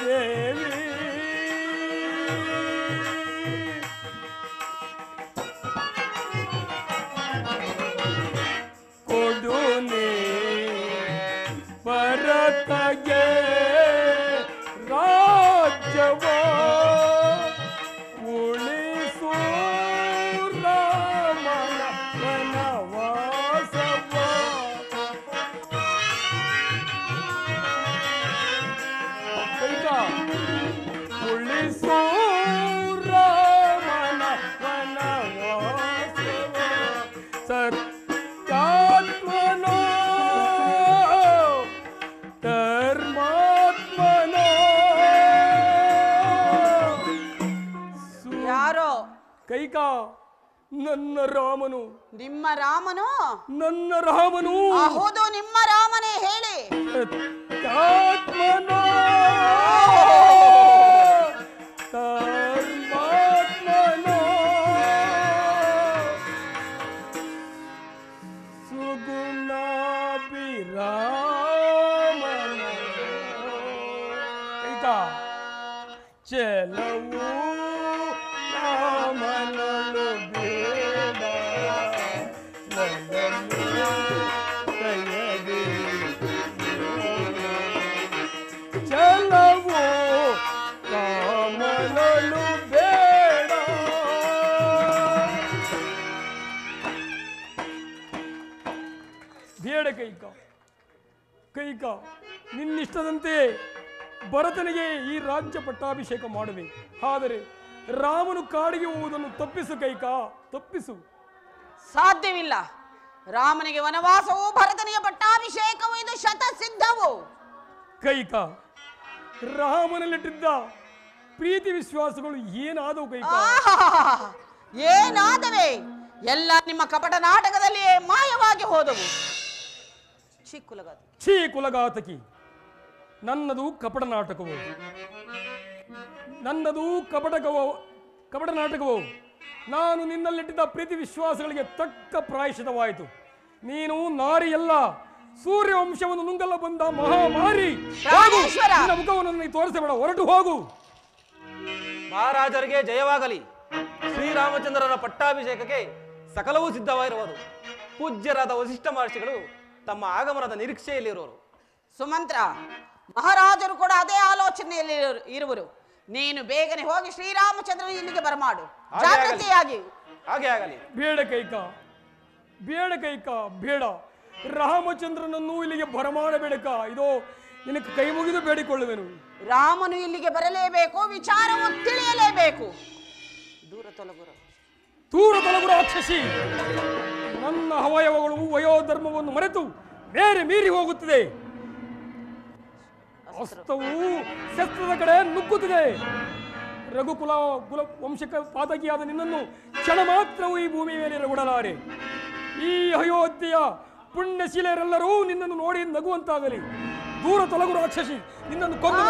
ದೇವಿ ಕೊಡುನೆ ಭರತಗೆ ರಾಜ್ಯವ ಉಳಿಸು ರಾಮನ ವನವಾಸವ. ಉಳಿಸು ರಾಮನ ವನವಾಸವ. ಸತ್ಯಾತ್ಮನೋ ಧರ್ಮಾತ್ಮನೋ. ಯಾರೋ ಕೈಕಾ ನನ್ನ ರಾಮನು. ನಿಮ್ಮ ರಾಮನು? ನನ್ನ ರಾಮನು. ಹೌದು, ನಿಮ್ಮ ರಾಮನೇ. ಹೇಳಿ. ಸತ್ಯಾತ್ಮನೋ ಧರ್ಮಾತ್ಮನೋ ಸುಗುಣಾಭಿರಾಮನ ಕೈಕಾ ಚೆಲವು ರಾಮನಳು ಬೇಡ ಕೈಯದೆ ಚೆಲವು ರಾಮನಳು ಬೇಡ. ಬೇಡ ಕೈಕ ನಿನ್ನಿಷ್ಟದಂತೆ ಭರತನಿಗೆ ಈ ರಾಜ್ಯ ಪಟ್ಟಾಭಿಷೇಕ ಮಾಡುವೆ. ಆದರೆ ರಾಮನು ಕಾಡಿಗೆ ಹೋಗುವುದನ್ನು ತಪ್ಪಿಸು ಕೈಕ, ತಪ್ಪಿಸು. ಸಾಧ್ಯವಿಲ್ಲ. ರಾಮನಿಗೆ ವನವಾಸವು, ಭರತನಿಗೆ ಪಟ್ಟಾಭಿಷೇಕವು ಇದು ಶತಸಿದ್ಧವು. ಕೈಕ ರಾಮನಲ್ಲಿಟ್ಟಿದ್ದ ಪ್ರೀತಿ ವಿಶ್ವಾಸಗಳು ಏನಾದವು ಕೈಕ? ಏನಾದವೆ? ಎಲ್ಲ ನಿಮ್ಮ ಕಪಟ ನಾಟಕದಲ್ಲಿಯೇ ಮಾಯವಾಗಿ ಹೋದವು. ಛೀ ಕುಲಘಾತಕಿ, ನನ್ನದು ಕಪಟ ನಾಟಕವು, ನನ್ನದು ಕಪಟ ನಾಟಕವು. ನಾನು ನಿನ್ನಲ್ಲಿಟ್ಟಿದ್ದ ಪ್ರೀತಿ ವಿಶ್ವಾಸಗಳಿಗೆ ತಕ್ಕ ಪ್ರಾಯಶ್ಚಿತವಾಯಿತು. ನೀನು ನಾರಿಯಲ್ಲ, ಸೂರ್ಯವಂಶವನ್ನು ನುಂಗಲ್ಲ ಬಂದ ಮಹಾಮಾರಿ. ನಿನ್ನ ಮುಖವನ್ನು ನನಗೆ ತೋರಿಸಬೇಡ, ಹೊರಟು ಹೋಗು. ಮಹಾರಾಜರಿಗೆ ಜಯವಾಗಲಿ. ಶ್ರೀರಾಮಚಂದ್ರರ ಪಟ್ಟಾಭಿಷೇಕಕ್ಕೆ ಸಕಲವೂ ಸಿದ್ಧವಾಗಿರುವುದು. ಪೂಜ್ಯರಾದ ವಸಿಷ್ಠ ಮಹರ್ಷಿಗಳು ತಮ್ಮ ಆಗಮನದ ನಿರೀಕ್ಷೆಯಲ್ಲಿರುವರು. ಸುಮಂತ್ರ, ಮಹಾರಾಜರು ಕೂಡ ಅದೇ ಆಲೋಚನೆಯಲ್ಲಿ ಇರುವರು. ನೀನು ಬೇಗನೆ ಹೋಗಿ ಶ್ರೀರಾಮಚಂದ್ರನ ಇಲ್ಲಿಗೆ ಬರಮಾಡು, ಜಾಗೃತಿಯಾಗಿ. ಹಾಗೆ ಆಗಲಿ. ಬೇಡ ಕೈಕ, ಬೇಡ ಕೈಕ, ಬೇಡ. ರಾಮಚಂದ್ರನನ್ನು ಇಲ್ಲಿಗೆ ಬರಮಾಡಬೇಡಕ. ಇದೋ ನಿನಗೆ ಕೈ ಮುಗಿದು ಬೇಡಿಕೊಳ್ಳುವೆನು. ರಾಮನು ಇಲ್ಲಿಗೆ ಬರಲೇಬೇಕು, ವಿಚಾರವು ತಿಳಿಯಲೇಬೇಕು. ದೂರ ತೊಲಗು ರಾಕ್ಷಸಿ. ನನ್ನ ಅವಯವಗಳು ವಯೋಧರ್ಮವನ್ನು ಮರೆತು ಬೇರೆ ಮೀರಿ ಹೋಗುತ್ತಿದೆ. ಅಸ್ತವು ಶಸ್ತ್ರದ ಕಡೆ ನುಗ್ಗುತ್ತಿದೆ. ರಘುಕುಲ ವಂಶಕ ಪಾತಕಿಯಾದ ನಿನ್ನನ್ನು ಕ್ಷಣ ಮಾತ್ರವೂ ಈ ಭೂಮಿ ಮೇಲೆ ರಗುಡಲಾರೆ. ಈ ಅಯೋಧ್ಯೆಯ ಪುಣ್ಯಶೀಲೆಯರೆಲ್ಲರೂ ನಿನ್ನನ್ನು ನೋಡಿ ನಗುವಂತಾಗಲಿ. ದೂರ ತೊಲಗು ರಾಕ್ಷಸಿ, ನಿನ್ನನ್ನು ಕೊಂದು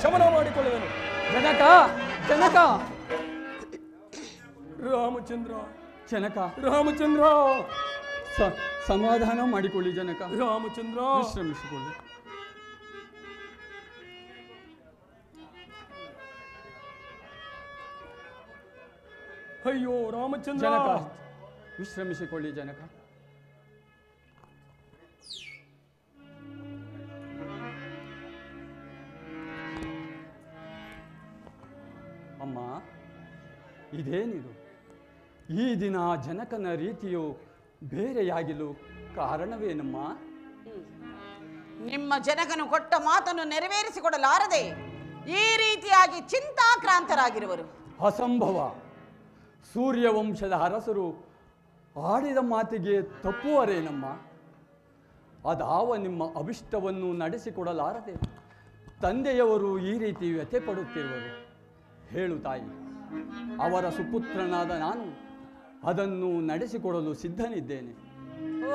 ಶಮನ ಮಾಡಿಕೊಳ್ಳುವೆನು. ಜನಕ ಜನಕ ರಾಮಚಂದ್ರ ಜನಕ ರಾಮಚಂದ್ರ ಸಮಾಧಾನ ಮಾಡಿಕೊಳ್ಳಿ ಜನಕ. ರಾಮಚಂದ್ರ ವಿಶ್ರಮಿಸಿಕೊಳ್ಳಿ. ಅಯ್ಯೋ ರಾಮಚಂದ್ರ, ಜನಕ ವಿಶ್ರಮಿಸಿಕೊಳ್ಳಿ ಜನಕ. ಅಮ್ಮ, ಇದೇನಿದು? ಈ ದಿನ ಜನಕನ ರೀತಿಯು ಬೇರೆಯಾಗಿಲು ಕಾರಣವೇನಮ್ಮ? ನಿಮ್ಮ ಜನಕನು ಕೊಟ್ಟ ಮಾತನ್ನು ನೆರವೇರಿಸಿಕೊಡಲಾರದೆ ಈ ರೀತಿಯಾಗಿ ಚಿಂತಾಕ್ರಾಂತರಾಗಿರುವರು. ಅಸಂಭವ. ಸೂರ್ಯವಂಶದ ಅರಸರು ಆಡಿದ ಮಾತಿಗೆ ತಪ್ಪುವರೇನಮ್ಮ? ಅದಾವ ನಿಮ್ಮ ಅಭಿಷ್ಟವನ್ನು ನಡೆಸಿಕೊಡಲಾರದೆ ತಂದೆಯವರು ಈ ರೀತಿ ವ್ಯಥೆ ಪಡುತ್ತಿರುವರು. ಹೇಳು ತಾಯಿ, ಅವರ ಸುಪುತ್ರನಾದ ನಾನು ಅದನ್ನು ನಡೆಸಿಕೊಡಲು ಸಿದ್ಧನಿದ್ದೇನೆ.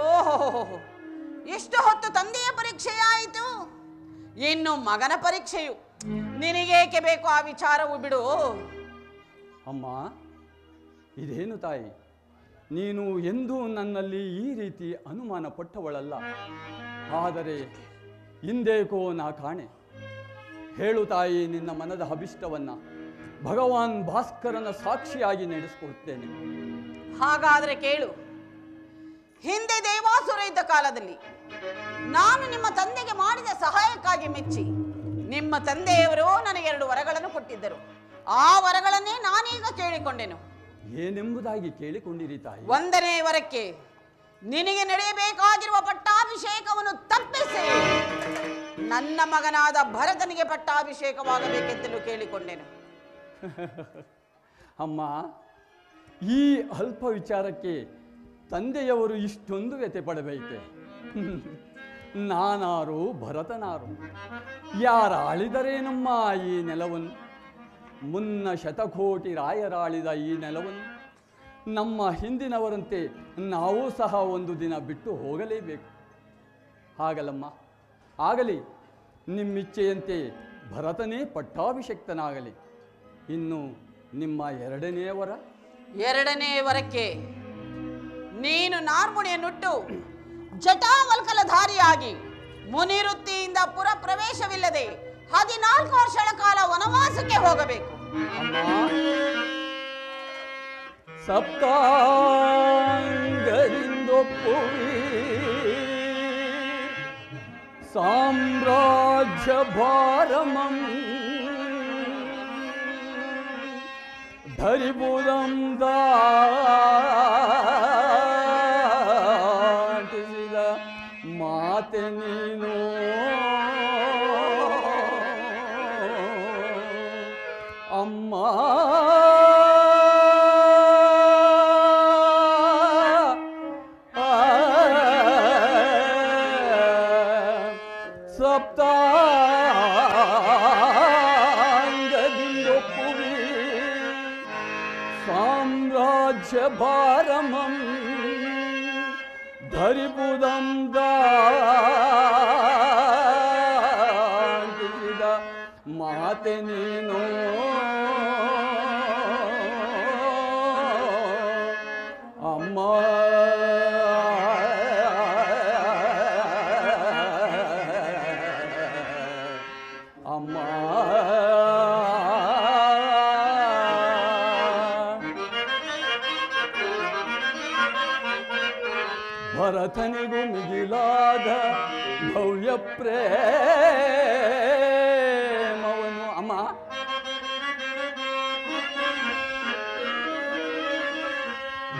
ಓಹೋ, ಎಷ್ಟು ಹೊತ್ತು ತಂದೆಯ ಪರೀಕ್ಷೆಯಾಯಿತು, ಇನ್ನು ಮಗನ ಪರೀಕ್ಷೆಯು. ನಿನಗೇಕೆ ಬೇಕು ಆ ವಿಚಾರವು ಬಿಡು. ಅಮ್ಮ, ಇದೇನು ತಾಯಿ, ನೀನು ಎಂದೂ ನನ್ನಲ್ಲಿ ಈ ರೀತಿ ಅನುಮಾನ ಪಟ್ಟವಳಲ್ಲ. ಆದರೆ ಇಂದೇಕೋ ನಾ ಕಾಣೆ. ಹೇಳು ತಾಯಿ, ನಿನ್ನ ಮನದ ಅಭಿಷ್ಟವನ್ನ ಭಗವಾನ್ ಭಾಸ್ಕರನ ಸಾಕ್ಷಿಯಾಗಿ ನಡೆಸಿಕೊಡುತ್ತೇನೆ. ಹಾಗಾದರೆ ಕೇಳು. ಹಿಂದೆ ದೇವಾಸುರ ಇದ್ದ ಕಾಲದಲ್ಲಿ ನಾನು ನಿಮ್ಮ ತಂದೆಗೆ ಮಾಡಿದ ಸಹಾಯಕ್ಕಾಗಿ ಮೆಚ್ಚಿ ನಿಮ್ಮ ತಂದೆಯವರು ನನಗೆ 2 ವರಗಳನ್ನು ಕೊಟ್ಟಿದ್ದರು. ಆ ವರಗಳನ್ನೇ ನಾನೀಗ ಕೇಳಿಕೊಂಡೆನು. ಏನೆಂಬುದಾಗಿ ಕೇಳಿಕೊಂಡಿರಿ ತಾಯಿ? 1ನೇ ವರಕ್ಕೆ ನಿನಗೆ ನಡೆಯಬೇಕಾಗಿರುವ ಪಟ್ಟಾಭಿಷೇಕವನ್ನು ತಪ್ಪಿಸಿ ನನ್ನ ಮಗನಾದ ಭರತನಿಗೆ ಪಟ್ಟಾಭಿಷೇಕವಾಗಬೇಕೆಂತಲೂ ಕೇಳಿಕೊಂಡೆನು. ಅಮ್ಮ, ಈ ಅಲ್ಪ ವಿಚಾರಕ್ಕೆ ತಂದೆಯವರು ಇಷ್ಟೊಂದು ವ್ಯಥೆ ಪಡಬೇಕೆ? ನಾನಾರು ಭರತನಾರು? ಯಾರಾಳಿದರೇನಮ್ಮ ಈ ನೆಲವನ್ನು? ಮುನ್ನ ಶತಕೋಟಿ ರಾಯರಾಳಿದ ಈ ನೆಲವನ್ನು ನಮ್ಮ ಹಿಂದಿನವರಂತೆ ನಾವು ಸಹ ಒಂದು ದಿನ ಬಿಟ್ಟು ಹೋಗಲೇಬೇಕು. ಹಾಗಲಮ್ಮ, ಆಗಲಿ. ನಿಮ್ಮಿಚ್ಛೆಯಂತೆ ಭರತನೇ ಪಟ್ಟಾಭಿಷಕ್ತನಾಗಲಿ. ಇನ್ನು ನಿಮ್ಮ 2ನೇ ವರ? 2ನೇ ವರಕ್ಕೆ ನೀನು ನಾರ್ಮುಣಿಯನ್ನುಟ್ಟು ಜಟಾವಲ್ಕಲಧಾರಿಯಾಗಿ ಮುನಿವೃತ್ತಿಯಿಂದ ಪುರ ಪ್ರವೇಶವಿಲ್ಲದೆ 14 ವರ್ಷಗಳ ಕಾಲ ವನವಾಸಕ್ಕೆ ಹೋಗಬೇಕು. ಸಪ್ತಾಂಗರಿಂದೊಪ್ಪುವಿ ಸಾಮ್ರಾಜ್ಯ ಭಾರಮಂ ಧರಿಬುದಂ ದಾಟಿಸಿದ ಮಾತೆ ನೀನು. ಅಮ್ಮ, ಸಪ್ತಾಂಗದಿಂದೊಪ್ಪುವಿ ಸಾಮ್ರಾಜ್ಯ ಭಾರಮಂ ಧರಿಬುದಂ ದಾಟಿಸಿದ ಮಾತೆ ನೀನು. ಅಮ್ಮ, ಅಮ್ಮ, ಭರತನಿಗೂ ಮಿಗಿಲಾದ ಭವ್ಯ ಪ್ರೇಮವನ್ನು. ಅಮ್ಮ,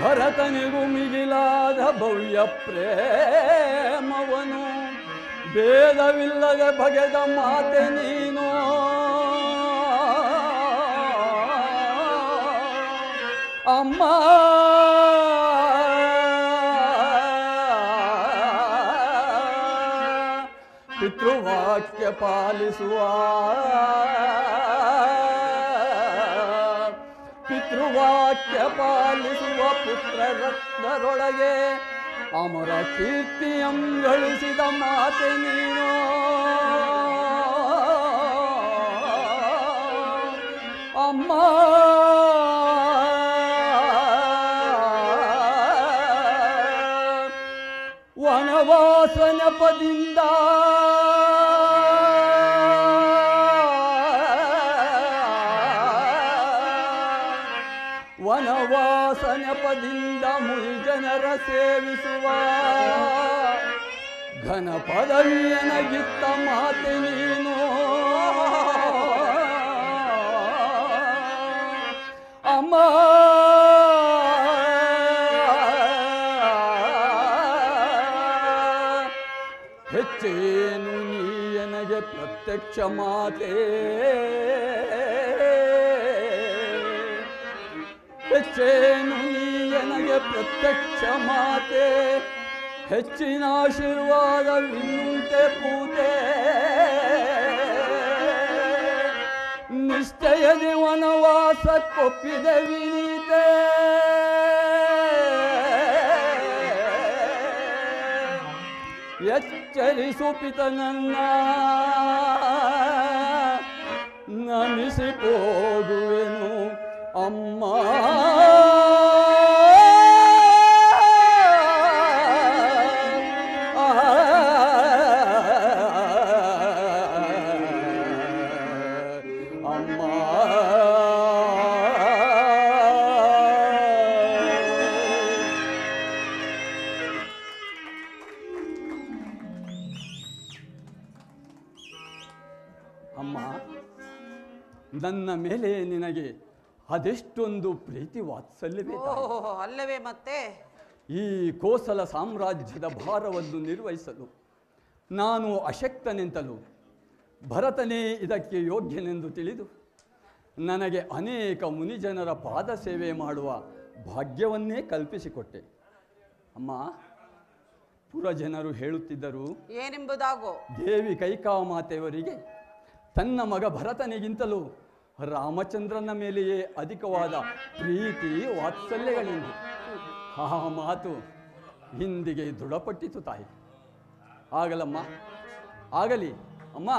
ಭರತನಿಗೂ ಮಿಗಿಲಾದ ಭವ್ಯ ಪ್ರೇಮವನು ಭೇದವಿಲ್ಲದೆ ಬಗೆದ ಮಾತೆ ನೀನು. ಅಮ್ಮ, ಪಿತೃವಾಕ್ಯ ಪಾಲಿಸುವ ವಾಕ್ಯ ಪಾಲಿಸುವ ಪುತ್ರ ರತ್ನರೊಳಗೆ ಅಮರ ಕೀರ್ತಿಯಂ ಗಳಿಸಿದ ಮಾತೆ ನೀನು. ಅಮ್ಮ ವನವಾಸ ನೆಪದಿಂದ ವನವಾಸ ನೆಪದಿಂದ ಮುನಿಜನರ ಸೇವಿಸುವ ಘನ ಪದವಿಯನಗಿತ್ತ ಮಾತೆ ನೀನು. ಅಮ್ಮ ಹೆಚ್ಚೇನು ನೀಯನಗೆ ಪ್ರತ್ಯಕ್ಷ ಮಾತೆ, ಹೆಚ್ಚೇನು ನೀಯನಗೆ ಪ್ರತ್ಯಕ್ಷ ಮಾತೆ, ಹೆಚ್ಚಿನ ಆಶೀರ್ವಾದವಿನ್ನುಂಟೆ ಪೂತೆ. ನಿಶ್ಚಯದಿ ವನವಾಸಕ್ಕೊಪ್ಪಿದೆ ವಿನೀತೆ, ಎಚ್ಚರಿಸು ಪಿತನನ್ನ ನಮಿಸಿ ಹೋಗುವೆನು ಅಮ್ಮ. ಅಮ್ಮ, ನನ್ನ ಮೇಲೆ ನಿನಗೆ ಅದೆಷ್ಟೊಂದು ಪ್ರೀತಿ ವಾತ್ಸಲ್ಯವೇ ತಾಯಿ. ಅಲ್ಲವೇ ಮತ್ತೆ ಈ ಕೋಸಲ ಸಾಮ್ರಾಜ್ಯದ ಭಾರವನ್ನು ನಿರ್ವಹಿಸಲು ನಾನು ಅಶಕ್ತನೆಂತಲೂ ಭರತನೇ ಇದಕ್ಕೆ ಯೋಗ್ಯನೆಂದು ತಿಳಿದು ನನಗೆ ಅನೇಕ ಮುನಿಜನರ ಪಾದ ಸೇವೆ ಮಾಡುವ ಭಾಗ್ಯವನ್ನೇ ಕಲ್ಪಿಸಿಕೊಟ್ಟೆ. ಅಮ್ಮ, ಪುರಜನರು ಹೇಳುತ್ತಿದ್ದರು, ಏನೆಂಬುದಾಗೋ ದೇವಿ ಕೈಕಾಮಾತೆಯವರಿಗೆ ತನ್ನ ಮಗ ಭರತನಿಗಿಂತಲೂ ರಾಮಚಂದ್ರನ ಮೇಲೆಯೇ ಅಧಿಕವಾದ ಪ್ರೀತಿ ವಾತ್ಸಲ್ಯಗಳೆಂದು. ಆ ಮಾತು ಹಿಂದಿಗೆ ದೃಢಪಟ್ಟಿತು ತಾಯಿ. ಆಗಲಮ್ಮ, ಆಗಲಿ ಅಮ್ಮ,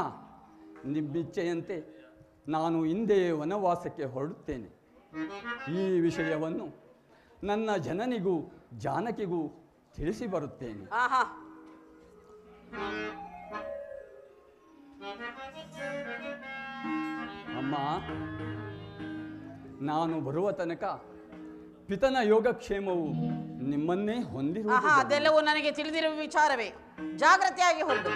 ನಿಮ್ಮಿಚ್ಛೆಯಂತೆ ನಾನು ಹಿಂದೆ ವನವಾಸಕ್ಕೆ ಹೊರಡುತ್ತೇನೆ. ಈ ವಿಷಯವನ್ನು ನನ್ನ ಜನನಿಗೂ ಜಾನಕಿಗೂ ತಿಳಿಸಿ ಬರುತ್ತೇನೆ. ಅಮ್ಮ, ನಾನು ಬರುವ ತನಕ ಪಿತನ ಯೋಗಕ್ಷೇಮವು ನಿಮ್ಮನ್ನೇ ಹೊಂದಿರುವುದು. ಅದೆಲ್ಲವೂ ನನಗೆ ತಿಳಿದಿರುವ ವಿಚಾರವೇ. ಜಾಗ್ರತೆಯಾಗಿ ಹೊರಡು.